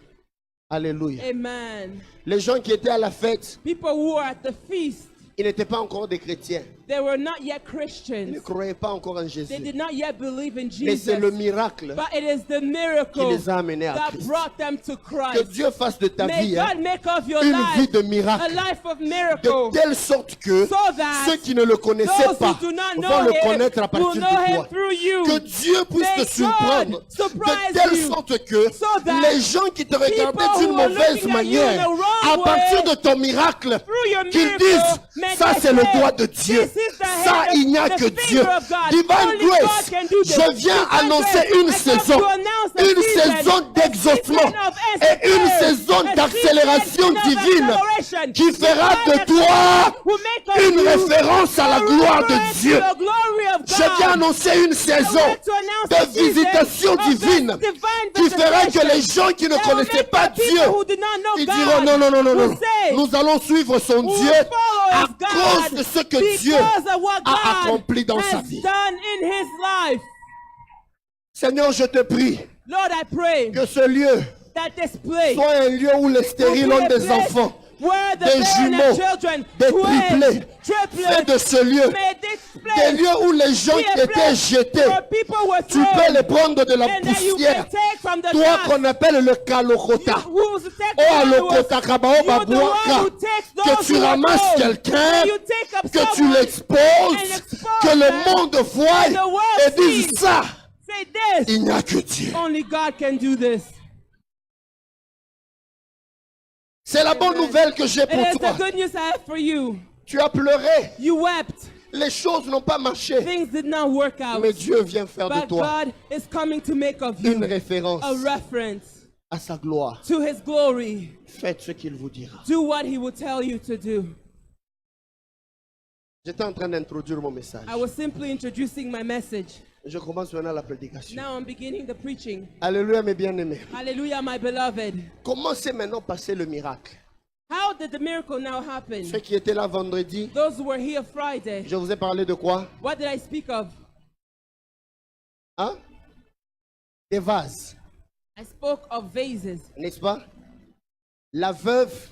Alléluia. Amen. Les gens qui étaient à la fête, People who are at the feast, ils n'étaient pas encore des chrétiens. they were not yet Ils ne Christians. croyaient pas encore en They Jésus. did not yet believe in Mais c'est le Jesus. miracle But it is the qui miracle les a amenés à that Christ. brought them to Que Christ. Dieu fasse de ta May vie God make of your une life vie de a miracle. life of De miracle. telle sorte que So that ceux qui ne le connaissaient Those pas who do not vont know le Him connaître à will partir know de Him toi. through you. Que Dieu puisse May te surprendre God surprise de telle you sorte que so that les gens qui te regardaient people d'une who are mauvaise looking at you in manière, the wrong à partir way, de ton miracle, through your qu'ils miracle, disent, may ça they c'est le say, doigt de Dieu. "This is the Ça, hand, il n'y a the que finger Dieu. of God. Divine Only God Grace, can do this. je viens Divine annoncer Grace, une I come saison, to announce a une season, saison a d'exaucement season of et une answer, saison a d'accélération season of divine acceleration. qui fera de Divine toi acceleration will make of une you référence à la a gloire de reference to Dieu. the glory of Je viens God. annoncer une saison I want to announce a de season visitation of divine divine qui fera que les visitation gens qui ne that will connaissaient make pas the people Dieu, who do not know ils God diront non, non, non, non, will non. say, Nous allons suivre son who Dieu follows à God cause de ce que Dieu because of what a God accompli dans sa has vie. done in His life. Seigneur, je te prie Lord, I pray que ce lieu that this place soit un lieu où les will stériles be ont a des place enfants. where the des barren jumeaux, have children, des twins, triplés. Fais de triplets, ce lieu may this des place lieux où les gens be qui a étaient place jetés, where people were tu peux thrown, les prendre de la and that you poussière. can take from the Toi dust. qu'on appelle le kalokota. Who's the Oh, alokota kabao You're the one babouaka. who takes Que those tu who are ramasses thrown, quelqu'un, and you take up que tu someone l'exposes, and expose que le them, monde voie and the world et dise sees. ça. Say this. Il n'y a que Dieu. Only God can do this. C'est la bonne nouvelle que j'ai It pour is the toi. good news I have for you. Tu as pleuré. You wept. Les choses n'ont pas marché. Things did not work out. Mais Dieu vient faire de But toi God is coming to make of you une référence a reference à sa gloire. to His glory. Faites ce qu'il vous dira. Do what He will tell you to do. J'étais en train d'introduire mon message. I was simply introducing my message. Je commence maintenant la prédication. Now I'm beginning the preaching. Alléluia, mes bien-aimés. Hallelujah, my beloved. Comment s'est maintenant passé le miracle? How did the miracle now happen? Ceux qui étaient là vendredi, Those who were here Friday, je vous ai parlé de quoi? what did I speak of? Hein? Des vases, I spoke of vases. n'est-ce pas? La veuve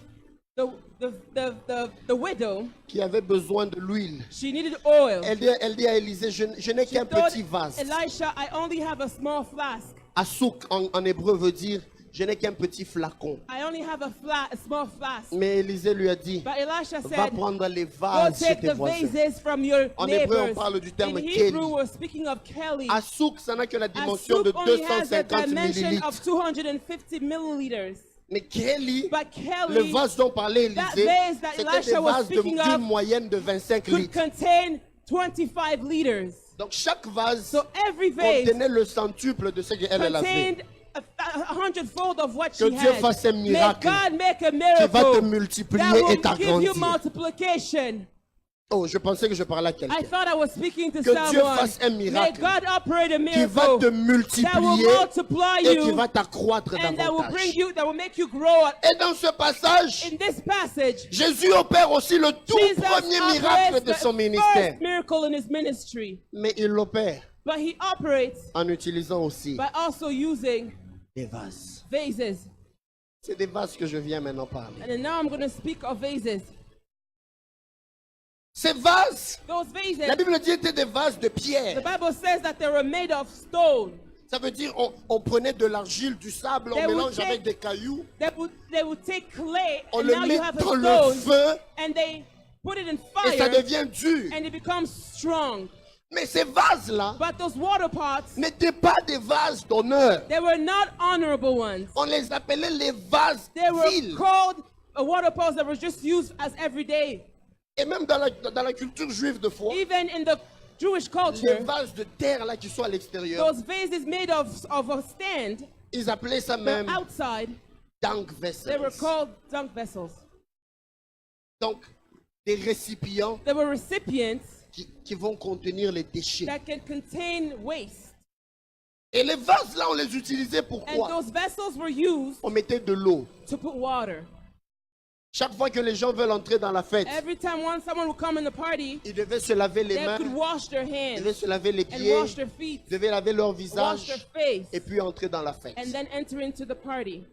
The widow, qui avait besoin de l'huile. she needed oil. Elle dit à Élisée, je n'ai She qu'un told petit vase. Elisha, I only have a small flask. Asouk en hébreu veut dire, je n'ai qu'un petit flacon. I only have a small flask. Mais Élisée lui a dit, But Elisha va said, prendre les go vases chez take tes the voisins. vases from your En hébreu, on neighbors. parle du terme In Kelly. Hebrew, we're speaking of Kelly. Asouk, ça n'a que la dimension de Asuk only has a 250 dimension millilitres. of 250 milliliters. Mais Kelly, But le Kelly vase dont parlait that Élisée, vase that c'était des Elisha was vases speaking d'une of moyenne de 25 could litres. contain 25 liters. Donc chaque vase So every vase contenait le centuple de ce qu'elle avait. contained a hundredfold of what Que she Dieu had. fasse un May miracle God make a qui va te miracle multiplier that et will give you t'agrandir. multiplication. Oh, je pensais que je parlais à quelqu'un. I thought I was speaking to Que Dieu someone. fasse un May miracle God operate a qui va te miracle that will multiplier multiply et qui you va t'accroître and that will bring davantage. you, that will make you grow. Et dans ce passage, In this passage, Jésus opère aussi le tout Jesus premier miracle operates de son the ministère. first miracle in his ministry. Mais il l'opère But he operates en utilisant aussi by also using des vases. vases. C'est des vases que je viens maintenant parler. And then now I'm going to speak of vases. Ces vases, Those la vases, Bible dit étaient des vases de the pierre. Bible says that they were made of stone. Ça veut dire on prenait de l'argile, du sable, on They would mélange take- avec des cailloux, They would take clay on and le now met you have a dans le stone feu and they put it in et ça fire devient dur. and it becomes strong. Mais ces vases-là But those water pots, n'étaient pas des vases d'honneur. they were not honorable ones. On les appelait les vases They were vils. called water pots that were just used as everyday. Et même dans la culture juive de foi, Even in the Jewish les culture, vases de terre là qui sont à l'extérieur, those vases made of a stand, ils appelaient ça but même outside, dunk they were vessels. called dunk vessels. Donc des récipients They were recipients qui vont contenir les déchets. that can contain waste. Et les vases là, on les utilisait And pourquoi? those vessels were used On mettait de l'eau. to put water. Chaque fois que les gens veulent entrer dans la fête, Every time someone would come in the party, ils devaient se laver les they mains, could wash their ils devaient hands se laver les and pieds, wash their feet, ils devaient laver leur wash their visage face, et puis entrer dans la fête. and then enter into the party.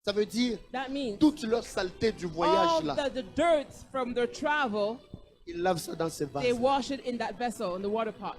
Ça veut dire That means toute leur saleté du all voyage là, the dirt from their travel, ils lavent ça dans ces they vases. wash it in that vessel, in the water pot.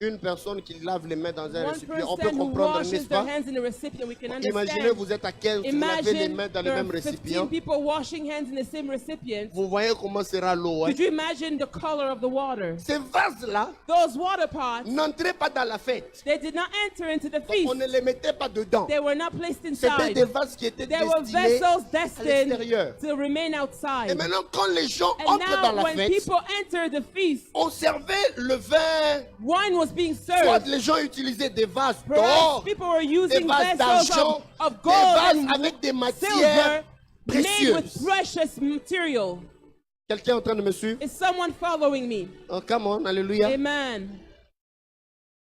Une personne qui lave les mains dans un One récipient, on peut person who comprendre, washes n'est-ce their pas? hands in the recipient, we can Imaginez, understand. vous êtes à 15, vous lavez les Imagine mains dans le there même are 15 récipient. people washing hands in the same recipient. Vous voyez comment sera l'eau. Hein? Could you imagine the color of the water? Ces vases-là Those water pots, n'entraient pas dans la fête. they did not enter into the Donc, feast. on ne les mettait pas dedans. They were not placed C'était inside. des vases qui étaient They were destinés vessels à destined l'extérieur. to remain Et outside. maintenant, quand les gens And entrent dans now, la when fête, people enter the feast, on servait le vin. wine was being Soit served. les gens utilisaient des vases Perhaps d'or, people were des using vases vessels d'argent, of des gold vases and avec des silver matières made with précieuses. precious material. Quelqu'un est en train de me suivre? Is someone following me? Oh, come on, alléluia. Amen.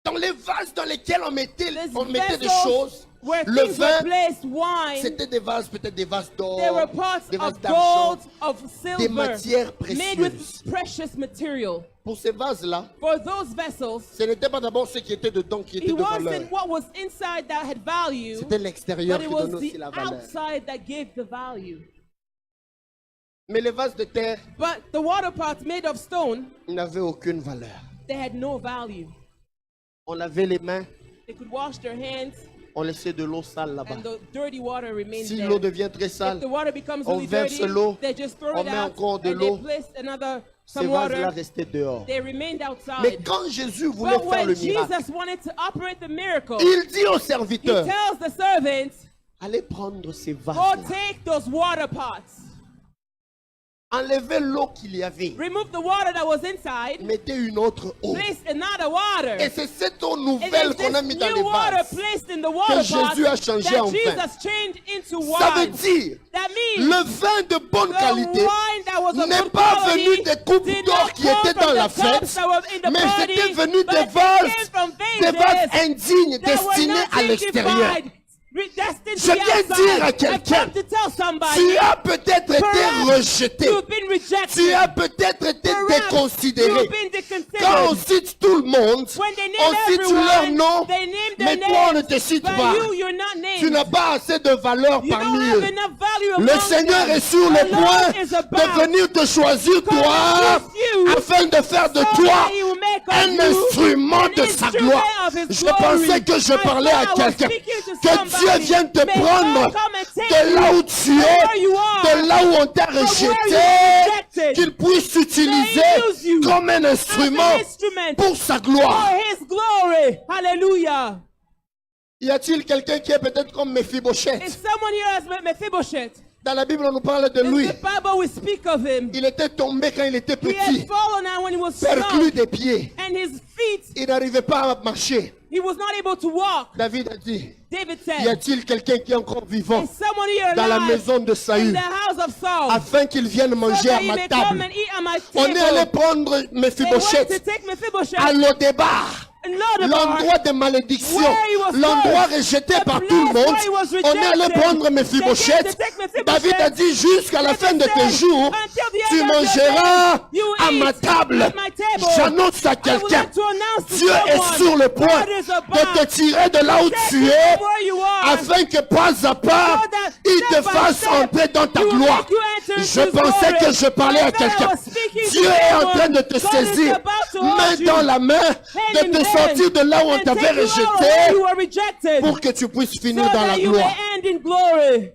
Dans les vases dans lesquels on mettait des Vessels choses, where le things were vin, placed, wine, c'était des vases, peut-être des vases d'or, there were pots des vases of d'argent, gold, of des silver, matières made with précieuses. precious material. Pour ces vases-là, For those vessels, ce n'était pas d'abord ce qui était dedans qui était it de valeur. wasn't what was inside that had value, C'était l'extérieur but qui it was donnait aussi the la valeur. outside that gave the value. Mais les vases de terre But the water pots made of stone, n'avaient aucune valeur. they had no value. On lavait les mains, They could wash their hands, on laissait de l'eau sale là-bas. and the dirty water remained Si there. l'eau devient très If sale, the water becomes on really verse dirty, l'eau, they just throw on it met out, encore de and they l'eau. place ces some vases-là water. restaient dehors. They remained Mais outside. quand Jésus voulait But faire when le miracle, Jesus wanted to operate the miracle, il dit aux he serviteurs, tells the servants, allez prendre ces go vases take those water pots. Enlevez l'eau qu'il y avait. remove the water that was inside, Mettez une autre eau. place another water. Et c'est cette eau It nouvelle is qu'on a this mis dans new les water vases. placed in the water Jésus a pot changé en that vin. Jesus changed into Ça veut wine. dire, That means le vin de bonne the qualité wine that was of n'est good pas quality venu des coupes did d'or not qui come étaient from dans the la cups fête, that were in the mais party, c'était venu but des they vases, came from des vases indignes that were destinés not à l'extérieur. sanctified, destined Je to be viens outside. dire à I've quelqu'un, come to tell somebody, tu as peut-être été perhaps rejeté, you've been rejected. tu as peut-être été Perhaps déconsidéré. you've been Quand on deconsidered. cite tout le monde, When they name on cite leur everyone, nom, they name mais their toi on ne names, te cite but pas. you're not named. Tu n'as pas assez de valeur You don't parmi have eux. enough value Le among Seigneur them. est sur The le Lord point is about de venir te choisir come toi and choose you afin de faire de so toi that he will make of un you instrument an de sa instrument gloire. of his Je glory. pensais que je I parlais à thought I was quelqu'un. speaking to Que somebody. Dieu vienne te May prendre God come and take de là you où tu es, where you are, de là où on t'a where you rejeté, were rejected, qu'il puisse t'utiliser May he use you comme un as instrument an instrument pour sa for gloire. his glory. Hallelujah. Y a-t-il quelqu'un qui est peut-être comme Is Mephibosheth? someone here as Mephibosheth? Dans la Bible, on nous parle de In lui. the Bible, we speak of him. Il était tombé quand il était He petit, had fallen out when he was perclus young, des pieds. and his feet, Il n'arrivait pas à marcher. he was not able to walk. David a dit, David y said, a-t-il quelqu'un qui est encore vivant is someone here dans la alive maison de in Saül the house of Saul, afin qu'il vienne so manger that à he ma may come table? and eat at my On est allé table? prendre They went to Mephibosheth take Mephibosheth à Lodebar, in Lodabar, l'endroit de malédiction, where he was l'endroit cursed, rejeté the par tout le place monde. where he was On est allé rejected. prendre They came Mephibosheth. to take Mephibosheth. David a dit, jusqu'à la fin de tes jours, Until the tu end of your mangeras days, you à ma eat table. at my table. J'annonce à I would quelqu'un, like to announce to Dieu est someone, sur le point God is about de te tirer de là où take tu you es, from where you are, afin que pas à pas, so that il te step by fasse step, entrer dans ta he will gloire. make you enter Je into pensais glory. que je parlais à I thought I quelqu'un. was speaking to Dieu est en someone. train de te God is saisir, about to main hold you, dans la main, de hand in te hand, sortir de là où on and t'avait take you out where rejeté, you were rejected, pour que tu puisses so finir dans la that you gloire. may end in glory.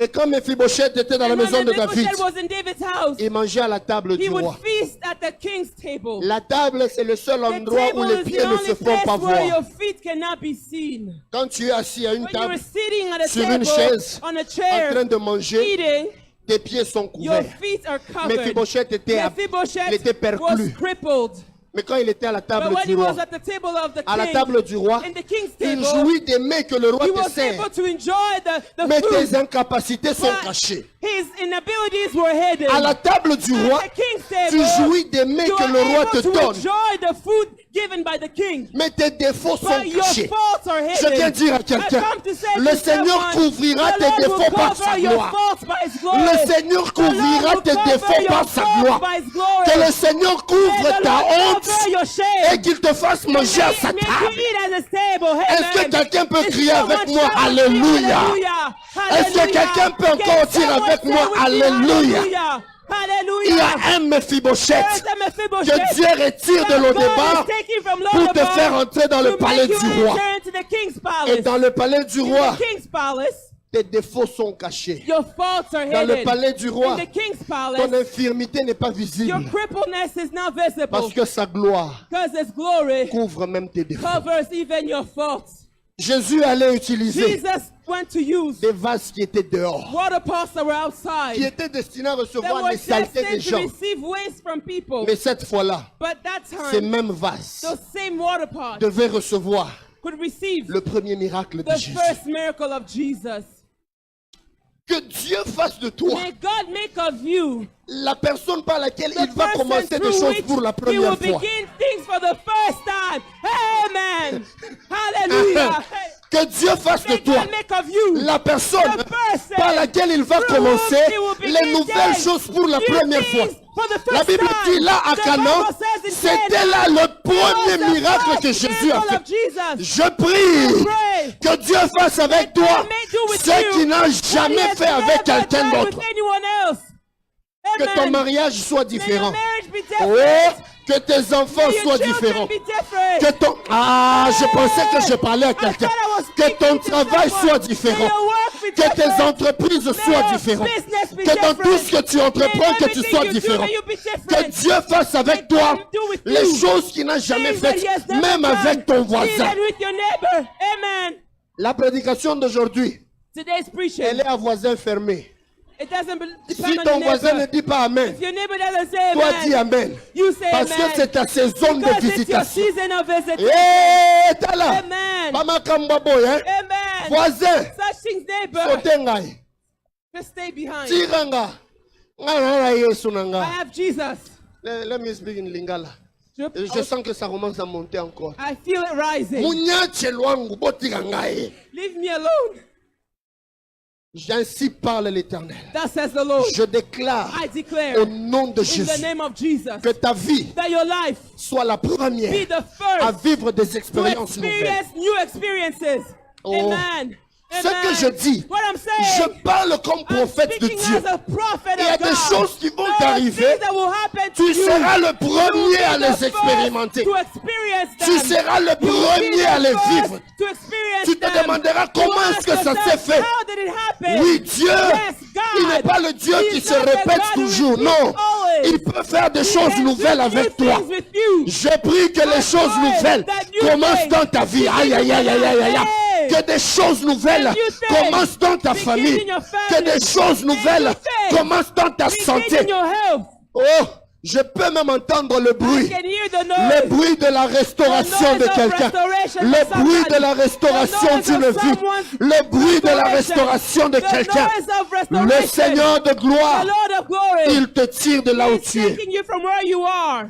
Et quand Mephibosheth était dans la And when maison de David, Mephibosheth was in David's house, il mangeait à la table he du would roi. feast at the king's table. La table, c'est le seul The endroit où table les is pieds the ne se only font pas place where your voir. feet cannot be seen. Quand tu es assis à une When you table, are sitting at a sur une table, chaise, on a en chair, train de manger, eating, tes pieds sont your couverts. feet are covered. Mephibosheth était, il Mephibosheth était was perclus. crippled. Mais quand il était à la But table when du he roi, was at the table of the à la king, table du roi, in the king's il table, jouit des mets que le roi he te was sert. able to enjoy the Mais food. tes incapacités sont But cachées. his inabilities were hidden. À la table du At roi, the king's tu table, jouis des mets you que are le roi te able to donne. enjoy the food given by the king. Mais tes défauts sont But your cachés. faults are hidden. Je viens dire à quelqu'un, I come to say le to Seigneur someone, couvrira the tes Lord will défauts par sa cover your gloire. faults by his glory. Le Seigneur The Lord couvrira will tes cover défauts your par sa faults gloire. by his glory. Que le Seigneur May couvre the ta Lord honte cover your shame. et qu'il te fasse manger à sa Make you table. eat at his table. Est-ce que Amen. quelqu'un peut Is crier avec someone moi shouting Alléluia? Hallelujah. Est-ce que quelqu'un peut encore Can dire avec someone moi say with me, Alléluia? Hallelujah. Il y Hallelujah. a un Mephibosheth There's a Mephibosheth que Dieu retire de that God Lodebar is taking from pour te Lodebar faire entrer dans le to palais make you du roi. enter into the king's Et palace. dans le palais du In roi, the king's palace, tes défauts sont cachés. your faults are Dans le hidden. palais du roi, In the king's ton palace, infirmité n'est pas your visible crippleness is not visible parce que sa gloire because his glory couvre même tes défauts. covers even your faults. Jésus allait utiliser Jesus went to use des vases qui étaient dehors, water pots that were qui outside étaient destinés à that recevoir were les saletés des destined to gens. receive waste from people. Mais cette fois-là, But that ces time, mêmes vases those same water pots devaient recevoir could receive le premier miracle de the Jésus. first miracle of Jesus. Que Dieu fasse de toi May God make of you la personne par laquelle the il va person commencer des through choses which pour la He will première fois. begin things for the first time. Amen. Hallelujah. Que Dieu fasse de May toi God make of you la personne the person par laquelle il va through commencer whom He will begin les nouvelles things, choses pour la new première fois. things for the first La Bible time. dit là à The Canaan, Bible says in c'était Cana, là le it was premier the miracle first que Jésus a miracle fait. of Jesus. Je prie Pray. que Dieu fasse avec God toi may do with ce you qu'il n'a what He jamais has fait avec never quelqu'un done with d'autre. anyone else. Que ton Amen. mariage soit May your différent. marriage be Oh, different. que tes enfants May your soient children différents. be different. Que ton... Ah, je pensais que je parlais à I quelqu'un. thought I was Que ton speaking to travail someone. soit différent. May your work be Que tes different. entreprises May soient your différentes. business be Que dans different. tout ce que tu entreprends, May que tu everything sois you do, différent. may you be different. Que Dieu fasse avec May toi God do with les you choses qu'il n'a jamais things that faites, He has never même done, avec ton voisin. even with your neighbor. Amen. La prédication d'aujourd'hui, Today's preaching elle est à voisin fermé. It doesn't Si depend on ton your voisin ne neighbor. dit pas Amen, If your neighbor doesn't say toi dis amen, Amen. you say Parce que amen. c'est ta saison de Because it's your visitation. season of visitation. Eh, tala. Amen. Mama kamba boy, hein. Amen. Voisin, Such things, neighbor. sotengai. Just stay behind. Tiranga. Ngana Yesu I nanga. have Jesus. Let me speak in Lingala. Je sens que ça commence à monter encore. I feel it rising. Munyache lwangu botirangaye. Leave me alone. Ainsi parle l'Éternel. That says the Lord. Je déclare I declare au nom de in the Jésus name of Jesus que ta vie that your life soit la be première the à first vivre des to expériences nouvelles. experience new experiences. Oh. Amen. Ce que je dis, What I'm je saying, parle comme I'm prophète de speaking Dieu. as a prophet Il y a of des God. choses qui vont There are t'arriver. things that will happen to Tu you. seras le You will premier be à the les first expérimenter. to experience Tu them. seras le You will be premier à the les first vivre. to experience Tu te them. demanderas You comment ask est-ce que ça yourself, s'est fait. How did it happen? Oui, Dieu, Yes, God. il n'est pas le Dieu qui He's se not the répète God who toujours. repeats Non, always. il peut faire des He choses can nouvelles do avec new toi. things with you. Je prie que les choses pray nouvelles that new commencent things dans ta vie. Aïe, aïe, aïe, aïe, aïe, aïe, aïe. Que des choses nouvelles That new things commencent dans ta begin famille. in your Que family. des choses nouvelles That new things commencent dans ta Begin in santé. your health. Oh, je peux même entendre le I bruit. can hear the Le noise. bruit de la restauration The de noise of quelqu'un. restoration Le for bruit somebody. de la restauration The noise d'une of vie. someone's Le bruit de la restoration. restauration de The quelqu'un. noise of restoration. Le Seigneur de gloire, The Lord of glory. il te tire de là où He's tu es. taking you from where you are.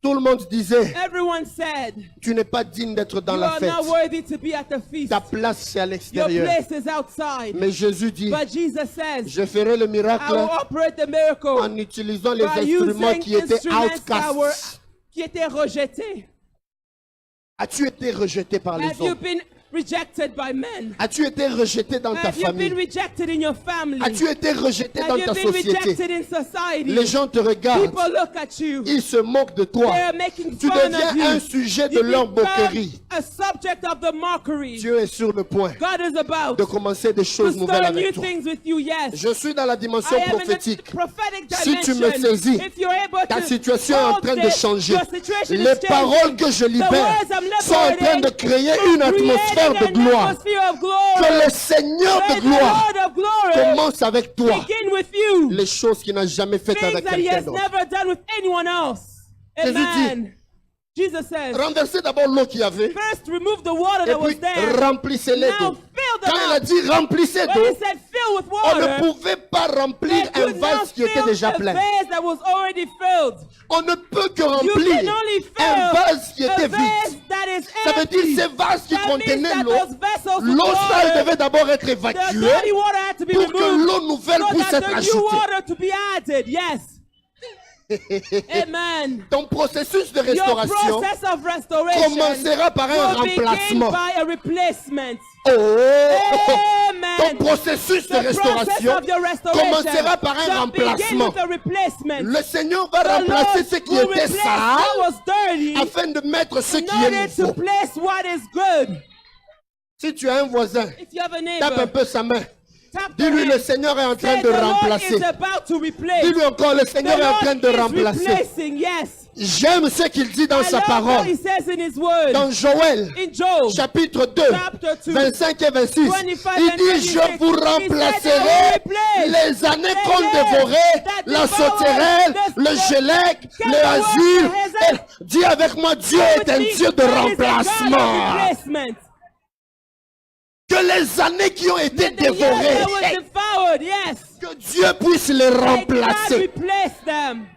Tout le monde disait, Everyone said, tu n'es pas digne d'être dans you la are fête. not worthy to be at the feast. Ta place, c'est à Your l'extérieur. place is outside. Mais Jésus dit, But Jesus says, je ferai le I miracle will operate the miracle en utilisant les by instruments using qui étaient instruments outcasts. qui étaient rejetés. As-tu été rejeté par les Have you hommes? been rejected by men? As-tu été rejeté dans ta Have you been famille? rejected in your family? As-tu été rejeté dans Have you ta been société? rejected in society? Les gens te regardent, People look at you. ils se moquent de toi. They are making Tu fun of deviens un you. sujet de You leur become moquerie. a subject of the mockery. Dieu est sur le point God is about de commencer des to choses nouvelles start new avec toi. things with you. Yes. Je suis dans la dimension I am in prophétique. the prophetic Si tu dimension. me saisis, If you're able ta to situation est en hold train de this, changer. your situation is Les changing. paroles que je libère words I'm sont en train de créer une atmosphère de creating an gloire. atmosphere of glory. Que le Seigneur May de the gloire Lord of glory commence avec toi. begin with you. Les choses qu'il n'a jamais faites Things avec that he quelqu'un has d'autre. never done with anyone else. Jésus Amen. Jesus says, Renversez d'abord l'eau qu'il y avait first remove the water et that was puis there. remplissez-les Now d'eau. fill them Quand il a up. dit remplissez When d'eau, he said fill with on ne water, pouvait pas remplir they un could not vase qui était fill déjà the plein. vase that was already filled. On ne peut que You remplir can only fill un vase qui a était vase vide. that is Ça veut dire empty. ces vases qui That means contenaient that l'eau, those vessels with l'eau sale water, devait d'abord être the évacuée dirty water had to be pour que removed l'eau nouvelle so puisse that être the new ajoutée. water to be added. Yes. Amen. Ton processus de Your restauration process of restoration commencera par un will begin remplacement. by a replacement. Oh! Amen. Ton processus de The process restauration of your restoration commencera par un shall begin remplacement. with a replacement. Le Seigneur va The remplacer Lord ce qui will était replace what sale was dirty afin de mettre ce in qui est order to nouveau. place what is good. Si tu as un voisin, If you have a tape un neighbor, peu sa main. tap their Dis-lui, hand. le Seigneur est en train Say, de the Lord remplacer. is about to replace. Dis-lui encore, le The Seigneur est en train Lord de is remplacer. replacing. Yes. J'aime ce qu'il dit dans I sa love what parole. he says in his word. Dans Joël, In Job, chapitre 2, chapter 2, 25 et 26, 25 il and dit, 26, je vous he said, remplacerai I will replace les années the qu'on years dévorait, that la devoured sauterelle, the- le gélec, the le asile. Hazel. Dis avec moi, Dieu est un Dieu de God is a God of remplacement. replacement. Que les années qui ont été The years dévorées, that was devoured, yes. que Dieu puisse les May God remplacer. replace them.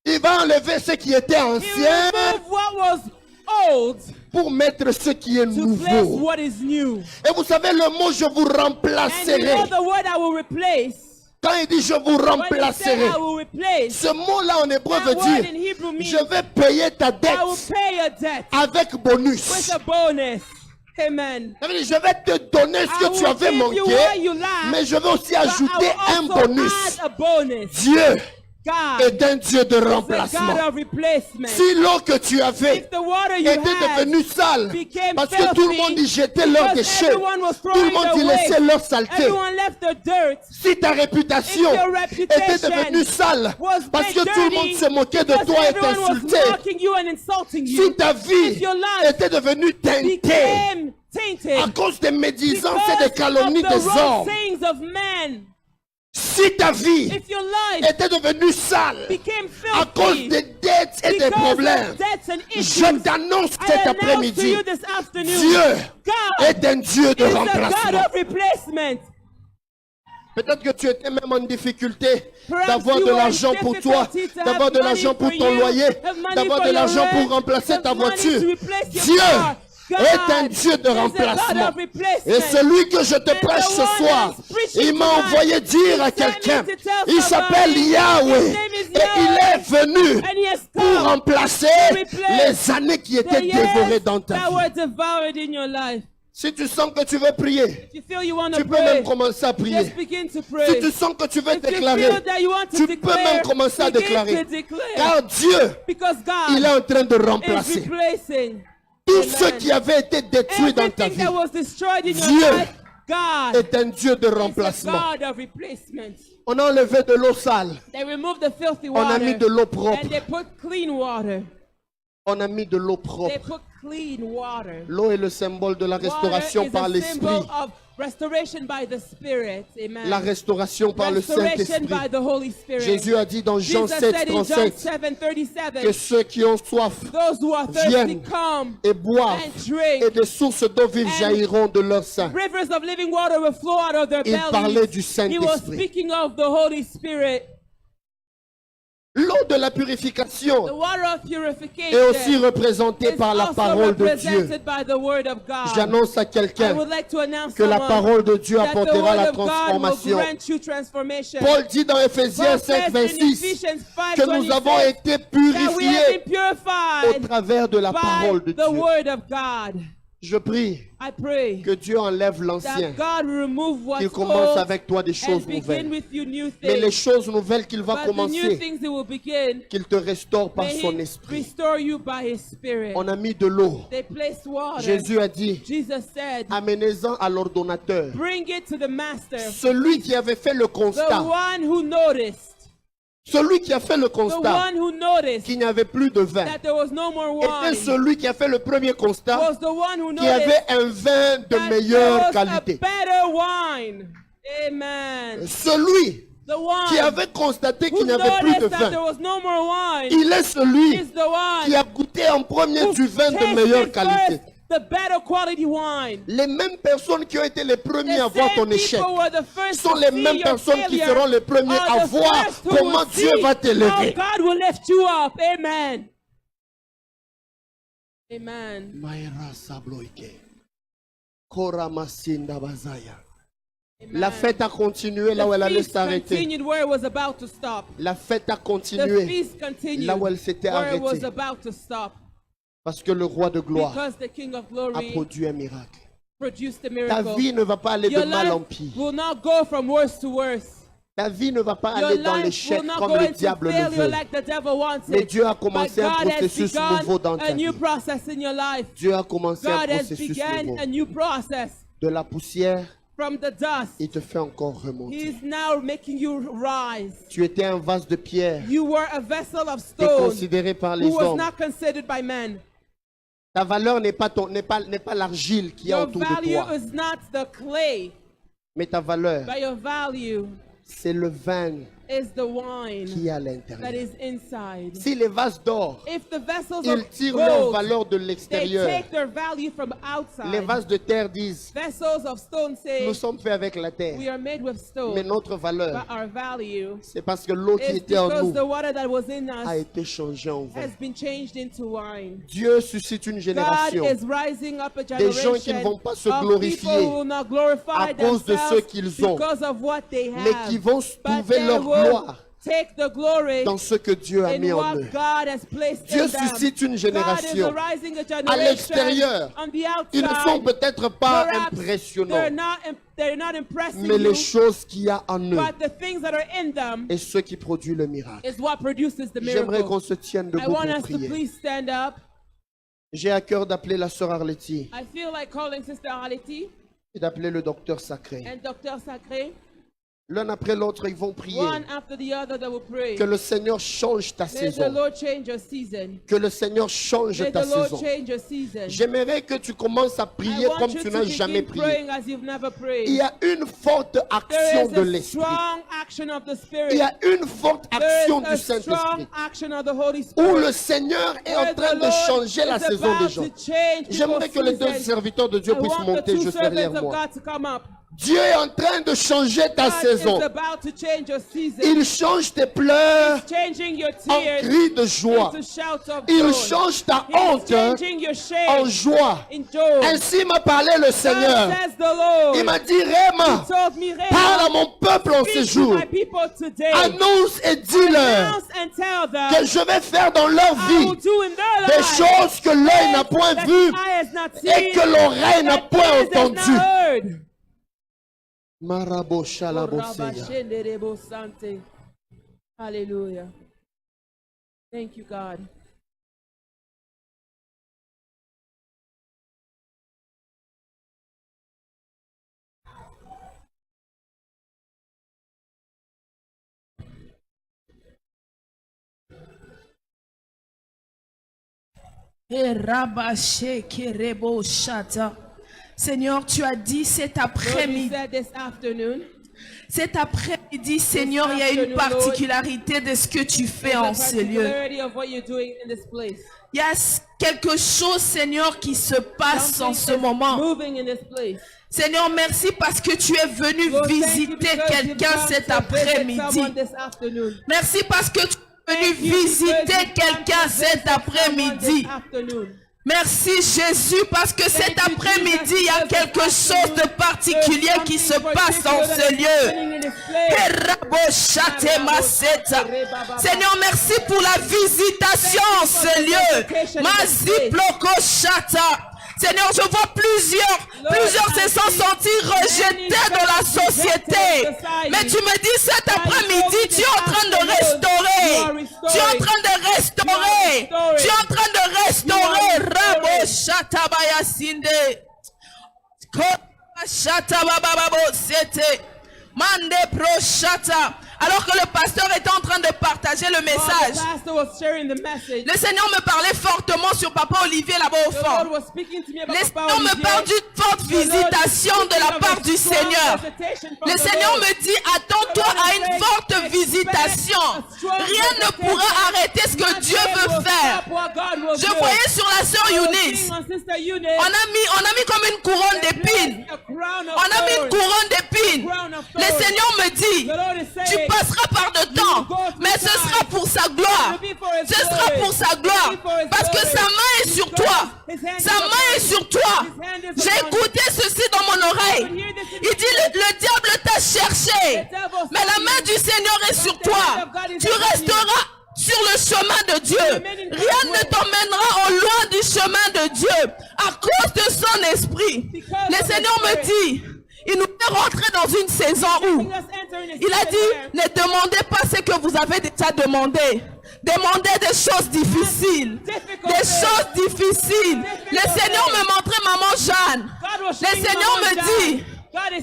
Il va enlever ce qui était He ancien will move what was old pour mettre ce qui est to place nouveau. what is new. Et vous savez le mot je vous And you remplacerai. know the word I will replace. Quand il dit je vous When he said remplacerai, I will replace, ce mot-là en hébreu that veut word in dire Hebrew means je vais payer ta I will dette pay your debt avec bonus. with a bonus. Amen. Ça veut dire, je vais te donner ce I que tu will avais give you manqué, what you lack, mais je vais aussi but I ajouter un will also bonus. add a bonus. Dieu God est un Dieu de is a remplacement. God of replacement. Si l'eau que tu avais If the water you était had devenue sale, became parce que tout le monde y jetait leurs because déchets, everyone was tout le throwing monde y it away, laissait leur saleté. everyone left the dirt, Si ta réputation If your reputation était devenue sale, was parce que made tout le monde dirty se moquait de because toi et everyone was t'insultait, mocking you and insulting you, si ta vie if your life était devenue teintée became à tainted cause des médisances et because des calomnies of the des wrong hommes, sayings of men, Si ta vie if your life était devenue sale became à cause filthy des dettes et des because problèmes, of debts and je issues, t'annonce I cet announce to après-midi, you this afternoon, Dieu God est un Dieu de is a God remplacement. of replacement. Peut-être que tu étais même en difficulté Perhaps d'avoir you de were in l'argent pour toi, difficulty to d'avoir have de money l'argent pour for ton you, loyer, have money d'avoir for de your l'argent pour rent, remplacer have ta money voiture. to replace your Dieu car. God est un Dieu de is a God remplacement. of replacement. Et celui que je te And prêche the ce one soir, that's preaching il m'a tonight, envoyé dire à he sent me quelqu'un, to tell il s'appelle somebody, Yahweh, his name is et il est venu and he has pour come remplacer to replace les années qui étaient the dévorées years dans ta that vie. were devoured in your life. Si tu sens que tu veux prier, If you feel you want tu to peux même pray, commencer à prier. just begin to Si pray. tu sens que tu veux If you déclarer, feel that you want to tu peux declare, même commencer à begin déclarer. to declare. Car Dieu, Because il est God en train de is remplacer replacing tout Amen. ce qui avait été détruit dans ta everything vie. that was destroyed in Dieu your life. God est un Dieu de is a remplacement. God of replacement. On a enlevé de l'eau sale, They removed the filthy on a water mis de l'eau and propre. they put clean water. On a mis de l'eau They propre. put clean water. L'eau est le symbole de la Water restauration is par a l'Esprit. symbol of restoration by the Spirit. Amen. La restauration par le Restoration by Saint-Esprit. the Holy Spirit. Jésus a dit dans Jean Jesus 7, said in John 37 7:37, que ceux qui ont soif those who are thirsty viennent come et boivent, and drink. et des sources d'eau vive And jailliront de leur sein. Rivers of living water will flow out of their Il parlait bellies. du He was Saint-Esprit. speaking of the Holy Spirit. L'eau de la The purification water of est aussi purification représentée is par la also parole de Dieu. represented by the Word of God. J'annonce à I quelqu'un would like to announce que la someone parole de Dieu that the apportera la Word of God will transformation. grant you transformation. Paul dit dans Éphésiens Paul says 5, in 26 Ephesians que nous avons 5:26 été that we have purifiés been purified au travers de la by parole de the Dieu. Word of God. Je prie I pray que Dieu enlève l'ancien, that God will remove what's qu'il commence old avec toi des choses and begin nouvelles. with you new Mais les things. choses nouvelles qu'il va But the new commencer, things He will begin, qu'il te restaure par may son He esprit. restore you by His Spirit. On a mis de l'eau. They placed water. Jésus a dit, Jesus said, amenez-en à l'ordonnateur. bring it to the master. Celui qui avait fait le The constat, one who noticed. celui qui a fait le The constat one who noticed qu'il n'y avait plus de vin, that there was no more était wine. celui qui a fait le premier constat Was the one who qu'il y avait noticed un vin de that there meilleure was a qualité. better wine. Amen. Celui The one qui avait constaté who qu'il n'y avait plus de noticed that there vin, was no more wine il est celui is the one qui a goûté en premier who du vin de tasted meilleure qualité. first the better quality wine. Les mêmes personnes qui ont été les premiers à The voir ton same échec people were the first sont to les see mêmes your personnes qui failure, seront les premiers are à the voir first who comment will Dieu see va how t'élever. God will lift you up. Amen. Amen. Maïra Sabloike. Kora Masinda Bazaya. Amen. La fête a continué là où elle The allait feast s'arrêter. continued where it was about to stop. La fête a The continué feast continued là où elle s'était where it was arrêtée. about to stop. Parce que le roi de gloire Because the King of a Glory produit un miracle. produced a Ta miracle. vie ne va pas aller de Your mal en life pire. will not go from worse to worse. Ta vie ne va pas Your aller dans life l'échec will not comme go le into diable le failure veut. like the devil wants Mais it. Dieu a But commencé un God has processus begun nouveau dans ta a new vie. process in your life. Dieu a commencé un God has processus begun nouveau. a new process. De la poussière, From the dust, il te fait encore He remonter. is now making you rise. Tu étais un vase de pierre, You were a vessel of tu es stone considéré par les who was hommes. not considered by men. Ta valeur n'est pas l'argile qui est Your autour de value toi, is not the clay, mais ta valeur, but your value c'est le vin is the wine qui est à that l'intérieur. is inside. Si les vases d'or, If the vessels ils of tirent leur gold, valeur de they l'extérieur, take their value from les outside. vases de terre disent, Vessels of stone say, nous sommes faits avec la we terre, are made with mais stone, notre valeur, but our value c'est parce que l'eau qui is était en because nous the water that was in a us été changée en vin. has been changed into wine. Dieu suscite une God génération is rising up a des gens qui ne generation vont pas se of glorifier people who will not glorify à cause de ce themselves qu'ils ont, because of what they mais have, qui vont but trouver they leur will gloire take the glory dans ce que Dieu a mis in en what eux. God has placed Dieu in them. suscite une God is génération. arising a À generation l'extérieur, on the ils ne sont outside. peut-être pas Perhaps impressionnants, they're not impressing mais les you, choses qu'il y a en eux but the things that are in them est ce qui produit le miracle. is what produces the J'aimerais qu'on miracle. se tienne I debout want pour us to prier. please stand up. J'ai à cœur d'appeler la sœur Arletty I feel like calling Sister Aliti et d'appeler le docteur Sacré. and Dr. Sacré. L'un après l'autre, ils vont prier. One after the other, they will pray. Que le Seigneur change ta May the saison. Lord change your season. Que le Seigneur change May ta the Lord saison. change your season. J'aimerais que tu commences à prier I want comme you tu to n'as jamais begin prié. praying as you've never prayed. Il y a une forte There action is de a l'Esprit. strong action of the Il Spirit. y a une forte There action is du a strong Saint-Esprit. action of the Holy Où Spirit. le Seigneur est Where en train the de Lord changer la is saison about des gens. to change J'aimerais que people's les deux seasons. serviteurs de Dieu I puissent want the monter two juste derrière servants of moi. God to come up. Dieu est en train de changer ta God saison. is about to change your season. Il change tes pleurs Changing your en tears cris de joie. into shouts of Il joy. change ta He's honte changing your en shame joie. in joy. Ainsi m'a parlé le God Seigneur. says the Lord. Il m'a dit, Réma, Told me, parle à Rema, mon peuple en ce speak to jour. my people today. Annonce et dis-leur Announce and tell them que je vais faire dans leur I will vie do in their des lives choses que l'œil n'a point that vues eye has not et seen, que l'oreille n'a that point ears has not entendu. heard. Maraboshalabosea. Hallelujah. Thank you, God. Seigneur, tu as dit cet Lord, you après-midi, said this afternoon, Seigneur, il y a une particularité de ce que tu fais en the ce lieu. particularity of what you're doing in this place. Il y a quelque chose, Seigneur, qui se passe en ce Something is moment. moving in this place. Seigneur, merci parce que tu es venu Lord, thank you visiter because you've quelqu'un come cet to visit après-midi. someone this afternoon. Merci parce que tu es venu Thank you because visiter you've come quelqu'un to cet visit someone après-midi. this afternoon. Merci Jésus parce que cet you, après-midi, Jesus, il y a because quelque this chose de afternoon, particulier there's qui se something passe en particular ce that is lieu. happening in this place. Seigneur, merci pour la visitation en ce lieu. Maziploko-shata. Seigneur, je vois plusieurs se sont sentis rejetés dans la société. Mais tu me dis cet après-midi, tu es en train de restaurer. Tu es en train de restaurer. Tu es en train de restaurer. Rabo shata bayasinde. Shata bababo sete. Mande pro shata. Alors que le pasteur était en train de partager le While the message, pastor was sharing the message, le Seigneur me parlait fortement sur Papa Olivier là-bas au the fond. Lord was speaking to me about Le Papa Seigneur me Olivier. parle d'une forte visitation de la part du Seigneur. Le Seigneur me dit, attends-toi à une forte visitation. Rien ne pourra arrêter ce que Dieu veut faire. Je voyais sur la sœur Eunice, on a mis comme une couronne d'épines. On a mis une couronne d'épines. Le Seigneur me dit, tu passeras par de temps, mais ce sera pour sa gloire. Ce sera pour sa gloire. Parce que sa main est sur toi. Sa main est sur toi. J'ai écouté ceci dans mon oreille. Il dit, le diable t'a cherché, mais la main du Seigneur est sur toi. Tu resteras sur le chemin de Dieu. Rien ne t'emmènera au loin du chemin de Dieu à cause de son esprit. Le Seigneur me dit, il nous fait rentrer dans une saison où il a dit, ne demandez pas ce que vous avez déjà demandé. Demandez des choses difficiles. Des choses difficiles. Le Seigneur me montrait maman Jeanne. Le Seigneur me dit,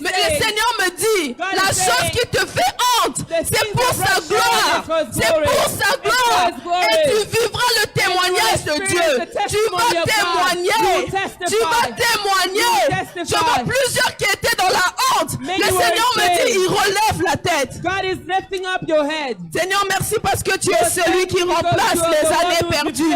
mais le Seigneur me dit, la chose qui te fait honte, c'est pour sa gloire. C'est pour sa gloire. Et tu vivras le témoignage de Dieu. Tu vas témoigner. Tu vas témoigner. Je vois plusieurs qui étaient dans la honte. Le Seigneur me dit, il relève la tête. God is lifting up your head. Seigneur, merci parce que tu es celui qui remplace les années perdues.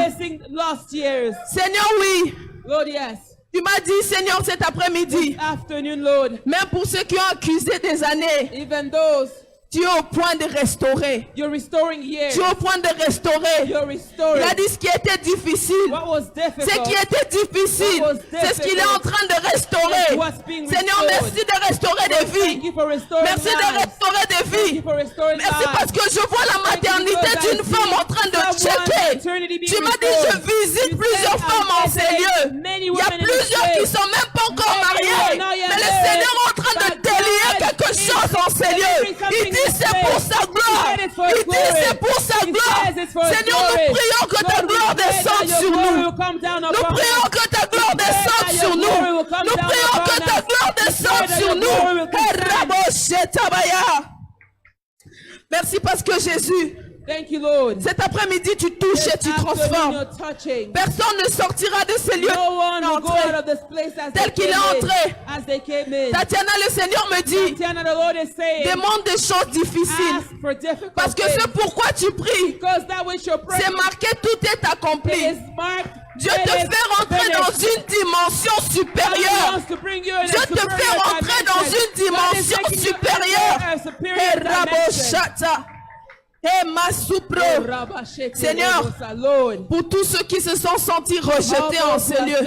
Lost years. Seigneur, oui. Lord, yes. Tu m'as dit, Seigneur, cet après-midi, Afternoon, Lord. même pour ceux qui ont accusé des années, Even those, tu es au point de restaurer. you're restoring years. Tu es au point de restaurer. You're restoring. Il a dit ce qui était difficile. What was Ce difficult. qui était difficile, c'est ce qu'il est en train de restaurer. Seigneur, merci de restaurer des Thank vies. you for restoring Merci de lives. restaurer des Thank you vies. for restoring Merci lives. parce que je vois la maternité d'une femme en train de checker. Tu m'as dit, je visite plusieurs femmes en ces lieux. Il y a plusieurs qui sont même pas encore mariées. Mais le Seigneur est en train de délier quelque chose en ces lieux. Il dit, c'est pour sa gloire. Il dit, c'est pour sa gloire. Seigneur, nous prions que ta gloire descende sur nous. Nous prions que ta gloire descende sur nous. Nous prions que ta gloire descende sur nous. Merci parce que Jésus, Thank you, Lord. cet après-midi, tu touches et tu This afternoon, transformes. you're touching. Personne ne sortira de ces lieux No one will go entrés. out of this place as Tel they qu'il est came in. entré. As they came in. Tatiana, le Seigneur me dit, Tatiana, the Lord is saying, demande des choses difficiles. ask for difficult Parce que ce things. pourquoi tu pries, Because that which you're praying c'est marqué, tout est accompli. is marked. Dieu te fait rentrer dans une dimension supérieure. Dieu te fait rentrer dans une dimension supérieure. Et Raboshata. Et Masupro. Seigneur, pour tous ceux qui se sont sentis rejetés en ce lieu,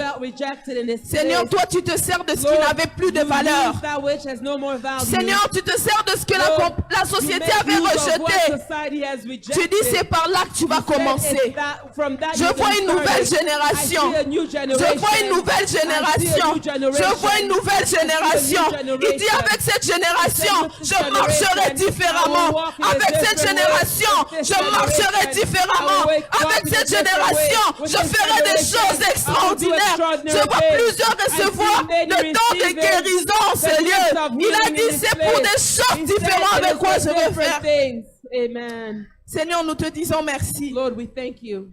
Seigneur, toi tu te sers de ce qui n'avait plus de valeur. Seigneur, tu te sers de ce que la société avait rejeté. Tu dis c'est par là que tu vas commencer. Je vois une nouvelle génération. Je vois une nouvelle génération. Je vois une nouvelle génération. Il dit avec cette génération, je marcherai différemment. Avec cette génération, je marcherai différemment. Avec cette génération, je ferai des choses extraordinaires. Je vois plusieurs recevoir le temps de guérison en ce lieu. Il a dit c'est pour des choses différentes avec quoi je vais faire. Amen. Seigneur, nous te disons merci. Lord, we thank you.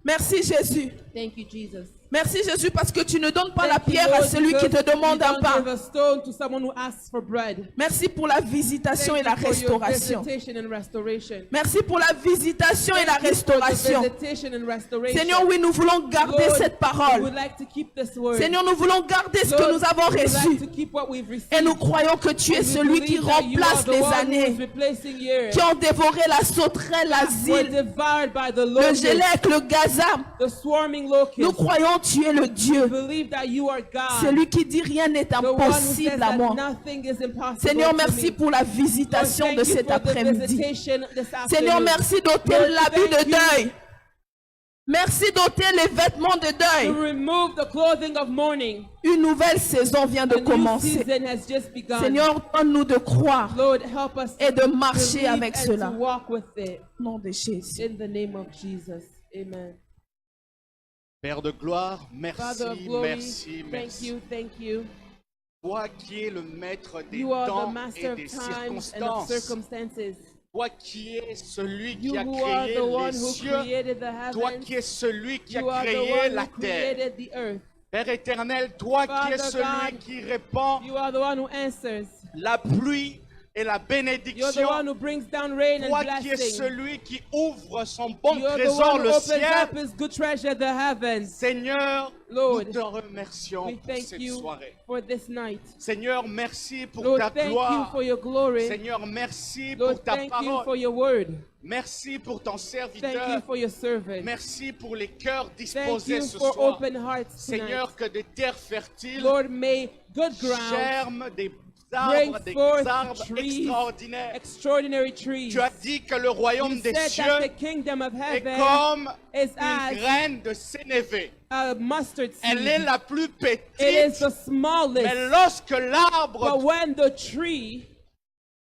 Merci Jésus. Thank you, Jesus. Merci Jésus parce que tu ne donnes pas la Thank you, pierre à Lord, celui qui te because demande you un don't pain. give a stone to someone who asks for bread. Merci pour la visitation et Thank la you for your restauration. visitation and restoration. Merci pour la visitation et la Thank you for the restauration. visitation and restoration. Seigneur, oui, nous voulons garder Lord, cette we parole. would like to keep this word. Seigneur, nous voulons garder ce que Lord, nous avons we would like reçu. to keep what we've received. Et nous croyons que tu es We celui qui believe that you remplace are the les one who is années replacing years. qui ont dévoré la sauterelle, Were l'asile, devoured by the le locusts, gélec, le gazam. the swarming Nous locusts. croyons tu es le Dieu. Believe that you are God. Celui qui dit rien n'est The one who says impossible à that moi. nothing is impossible Seigneur, to merci me. pour la Lord, visitation thank de you cet for the après-midi. visitation this Seigneur, afternoon. merci d'ôter Lord, l'habit thank de you deuil. Merci d'ôter les vêtements de to deuil. remove the clothing of mourning. Une nouvelle saison vient de A new commencer. season has just begun. Seigneur, donne-nous de croire Lord, help us et de marcher believe avec and cela. to walk with it. Au nom de Jésus. In the name of Jesus. Amen. Père de gloire, Father of merci, glory, merci, thank merci. you, thank you. Toi qui es le maître des You are the temps master et of des times and of circonstances. circumstances. Toi qui es celui You qui a who are créé the one les who cieux. created the Toi heavens. qui es celui qui a You are the créé one la who terre. created the earth. Père éternel, toi qui es Father celui God, qui répand You are the one who answers. la pluie et la You're the one bénédiction. who brings down rain and Toi qui es blessing. celui qui ouvre son bon You're the trésor, one who le opens ciel. up his good treasure, the heavens. Seigneur, Lord, nous te remercions We pour thank cette you soirée. for this night. Seigneur, merci pour Lord, ta thank you gloire. for your glory. Seigneur, merci Lord, pour ta thank you for parole. your word. Merci pour ton Thank serviteur. you for your servant. Merci pour les cœurs Thank disposés you ce for soir. open hearts tonight. Seigneur, que des terres fertiles Lord, may good ground germent des bring arbres, des forth arbres trees, extraordinaires. extraordinary trees. Tu as dit que le royaume You des said cieux that the kingdom of est heaven comme is une as graine de sénévé. a mustard Elle est seed. la plus It is petite, the smallest. mais lorsque But l'arbre, when the tree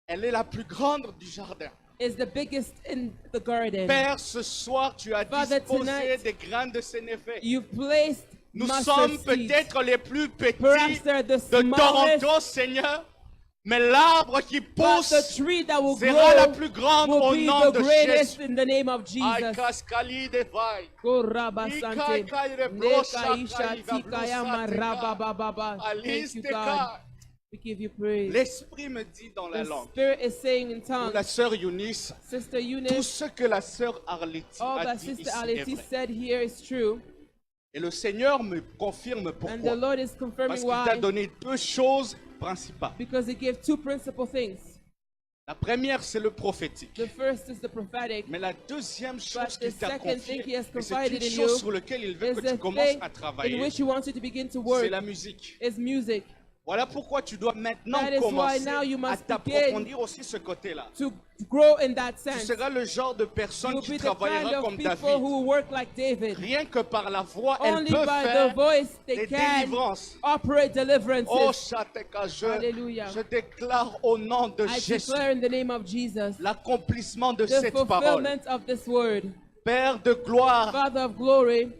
elle est la plus grande du jardin. is the biggest in the garden, Père, ce soir, tu as Father, disposé tonight, des graines de sénévé. you've placed Nous mustard sommes seeds. peut-être les plus petits Perhaps they're the de smallest, Toronto, Seigneur, mais l'arbre qui but pousse the tree that will sera la grow plus grande will au be nom the de greatest Jésus. in the name of Jesus. Aikaskali devai. Go Rabasante. Ikai rebrosa Nekaisha kai tikaya gablusa marabababa. Thank you, God. Alisteka. We give you praise. L'Esprit me dit dans la The langue. Spirit is saying in Pour tongues, la sœur Eunice, Sister tout Eunice, ce que la sœur Arletty all a that dit ici Sister est Aleti vrai. said here is true. Et le Seigneur me confirme And the pourquoi. Lord is Parce confirming qu'il t'a why. donné deux choses principales. Because He gave two principal things. La première, c'est le prophétique. The first is the prophetic. Mais la deuxième chose But qu'il the t'a second confiée, thing He has et c'est confided une in chose you sur laquelle il veut is que the tu commences thing à in travailler, which He wants you to begin to c'est work, la musique. is music. Voilà pourquoi tu dois maintenant That is why commencer now you à must t'approfondir aussi ce côté-là. To grow in that Tu sense. seras le genre de personne You'll qui be the travaillera kind comme of people David. who work like David. Rien que par la voix, elle Only peut by the faire voice they des can délivrances. operate Oh, deliverances. Shateka, Hallelujah. je déclare au nom de I Jésus declare in the name of Jesus l'accomplissement de the cette parole. fulfillment of this word. Père de gloire, Father of glory,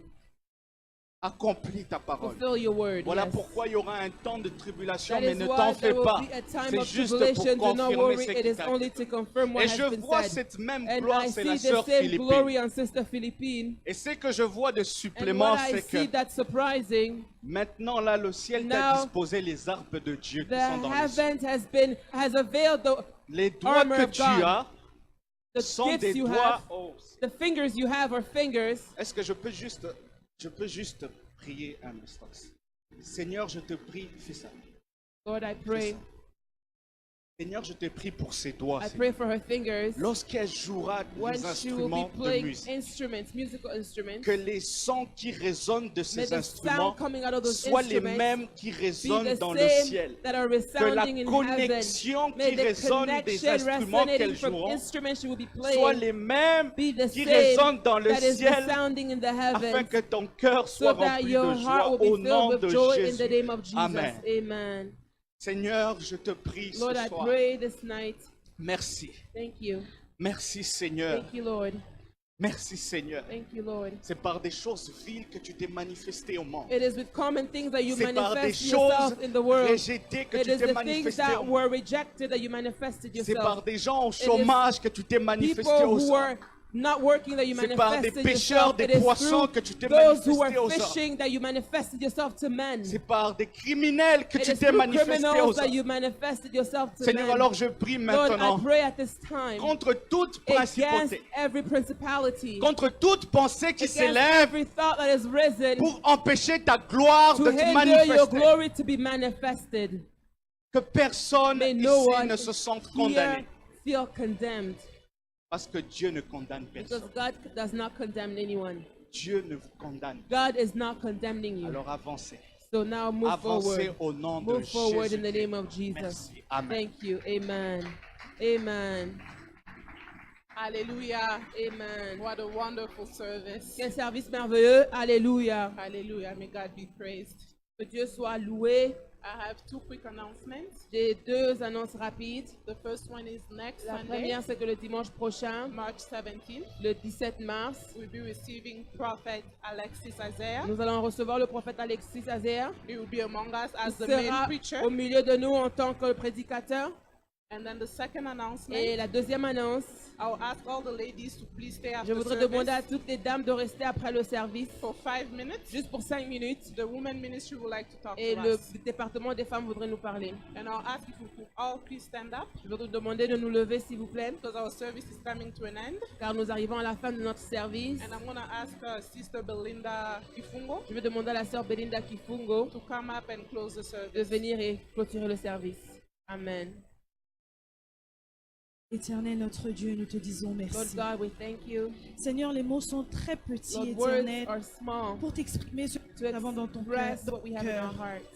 Accomplis ta parole. fulfill your word. Voilà Yes. pourquoi il y aura un temps de tribulation, That mais is ne why t'en there fais will pas. be a time C'est of juste tribulation. pour Do not confirmer worry. ce It qui is t'a only dit. to confirm what Et has je been vois said. cette même And gloire, I c'est see la the sœur same glory Philippine. on Sister Philippine. Et ce que je vois de And supplément, what I c'est see que that's surprising, maintenant là, le ciel t'a Now, disposé les arpes de Dieu qui the sont dans les cieux. heaven has availed Les doigts armor que of tu God. as the sont gifts des you doigts. have. Oh, The fingers you have are fingers. est-ce que je peux juste prier un instant? Seigneur, je te prie, fais ça. Lord, I Fais pray. ça. Seigneur, je te prie pour ses doigts. I Seigneur. pray for her fingers. Lorsqu'elle jouera When des she will be instruments de playing musique, instruments, musical instruments, que les sons qui résonnent de may ces the instruments sound coming out of those soient les instruments mêmes qui be résonnent the dans le same ciel. that are Que la resounding in connexion heaven. May qui the résonne des connection instruments qu'elles resonating from joueront instruments she will be soient playing les mêmes be the qui same résonnent dans le that is ciel, resounding in the afin heavens, que ton cœur so soit that rempli your de heart joie will au be nom filled de with joy in the Jésus. name of Jesus. Amen. Amen. Seigneur, je te prie ce Lord, I soir. pray this night. Merci. Thank you. Merci Seigneur. Thank you, Lord. Merci Seigneur. Thank you, Lord. C'est par des choses viles que tu t'es manifesté au monde. It is with common things that you C'est par des manifest choses yourself in the world. rejetées que It tu is t'es the things manifesté that au monde. were rejected that you manifested C'est par yourself. des gens au chômage que tu t'es manifesté People aux who hommes. were not working that you C'est par des manifested pêcheurs, yourself. des It is poissons through que tu t'es those who were manifesté aux hommes. fishing that you manifested yourself to men. C'est par des criminels que It tu is t'es through manifesté criminals aux that you hommes. manifested yourself to Seigneur, men. alors je prie Lord, maintenant I pray at this time contre toute against principauté, every principality, contre toute pensée qui against s'élève every thought that is risen pour empêcher ta gloire to de te hinder your manifester. glory to be manifested. Que personne May no ici one ne se sente here condamné. feel condemned, Parce que Dieu ne condamne because personne. God does not condemn anyone. Dieu ne vous condamne. God is not condemning you. Alors avancez. So now move Avancez forward. au nom de Move forward Jésus. in the name of Jesus. Merci. Amen. Thank you. Amen. Amen. Hallelujah. Amen. What a wonderful service. Quel service merveilleux. Alléluia. Hallelujah. May God be praised. Que Dieu soit loué. I have two quick announcements. J'ai deux annonces rapides. The first one is next La Sunday, première, c'est que le dimanche prochain, March 17th, le 17 mars, we'll be receiving Prophet Alexis Isaiah. nous allons recevoir le prophète Alexis Azéa. He will be among us Il as the main sera preacher. au milieu de nous en tant que prédicateur. And then the second announcement, Et la deuxième annonce, I'll ask all the ladies to please stay je after voudrais service demander à toutes les dames de rester après le service, for 5 minutes. juste pour 5 minutes. The women ministry would like to talk Et to le us. département des femmes voudrait nous parler. And I'll ask if we could all please stand up Je voudrais vous demander de nous lever, s'il vous plaît, because our service is coming to an end. car nous arrivons à la fin de notre service. And I'm going to ask Sister Belinda Kifungo Je vais demander à la sœur Belinda Kifungo to come up and close the de service. venir et clôturer le service. Amen. Éternel notre Dieu, nous te disons Lord merci. God, we thank you. Seigneur, les mots sont très petits, Lord, words éternel, are small pour t'exprimer ce que to nous avons dans ton cœur. express what we have in our hearts.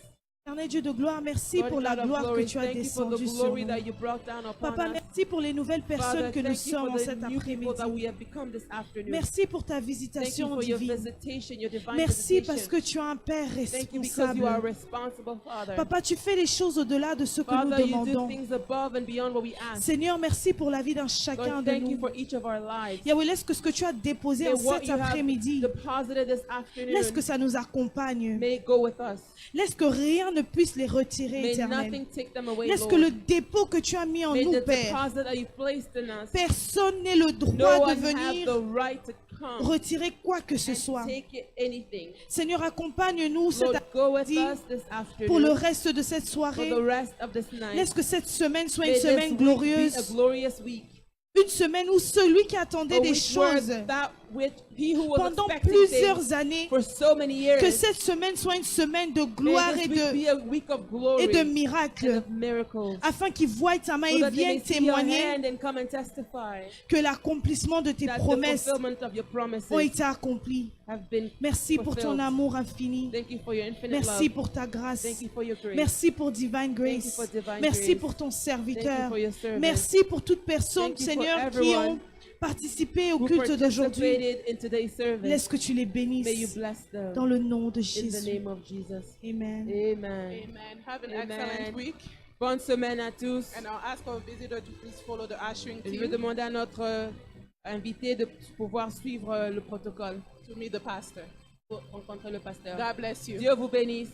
Éternel Dieu de gloire, merci Lord pour la God of gloire que glory, tu as thank you for the descendue sur glory nous. that you brought down upon Papa, us. merci pour les nouvelles personnes Father, que nous thank you sommes for en the cet new people that we après-midi. have become this afternoon. Merci pour ta Thank you visitation for your divine. visitation, your divine Merci parce visitation. que tu as un Père Thank you because you are responsable. responsible, Father. Papa, tu fais les choses au-delà de ce que nous Father, you do demandons. things above and beyond what we ask. Seigneur, merci pour la vie d'un chacun Lord, de thank you nous. for each of our lives. Yahweh, laisse que ce que tu as déposé May en what cet you have après-midi, deposited this laisse que afternoon, ça nous accompagne. may it go with us. Laisse que rien ne puisse les retirer, May éternel. nothing take them away, Laisse Lord. que le dépôt que tu as mis en May nous, the Père, deposit that you placed in us, personne n'ait le no droit de one have venir the right to come retirer quoi que ce and soit. take it anything. Seigneur, accompagne-nous cet Lord, go with après-midi us this pour le afternoon reste de cette for soirée. the rest of this night. Laisse que cette semaine soit May une this semaine week be a glorieuse. glorious week. Une semaine où celui qui attendait A des week where choses that which he who was pendant expecting plusieurs things années, for so many years, que cette semaine soit une semaine de may gloire this et week be de, a week of glory et de and miracles, of miracles. afin qu'ils voient ta main So et that they may viennent see your témoigner hand and come and testify que l'accomplissement de tes that the promesses fulfillment of your promises ont été accomplis. have been Merci pour ton fulfilled. amour infini. Thank you for your infinite Merci love. pour ta grâce. Thank you for your grace. Merci pour divine Thank you grace. for divine Merci grace. pour ton Thank you serviteur. for your servant. Merci pour toute personne, Thank you for Seigneur, qui everyone ont participé au who culte d'aujourd'hui. participated in today's service. Laisse que tu les May you bénisses bless them dans le nom de in the Jésus. name of Jesus. Amen. Amen. Amen. Have an Amen. excellent week. Bonne semaine à tous. And I'll ask our visitor to please follow the ushering Je vais team demander à notre invité de pouvoir suivre le protocole. to meet the pastor. Pour rencontrer le pasteur. God bless you. Dieu vous bénisse.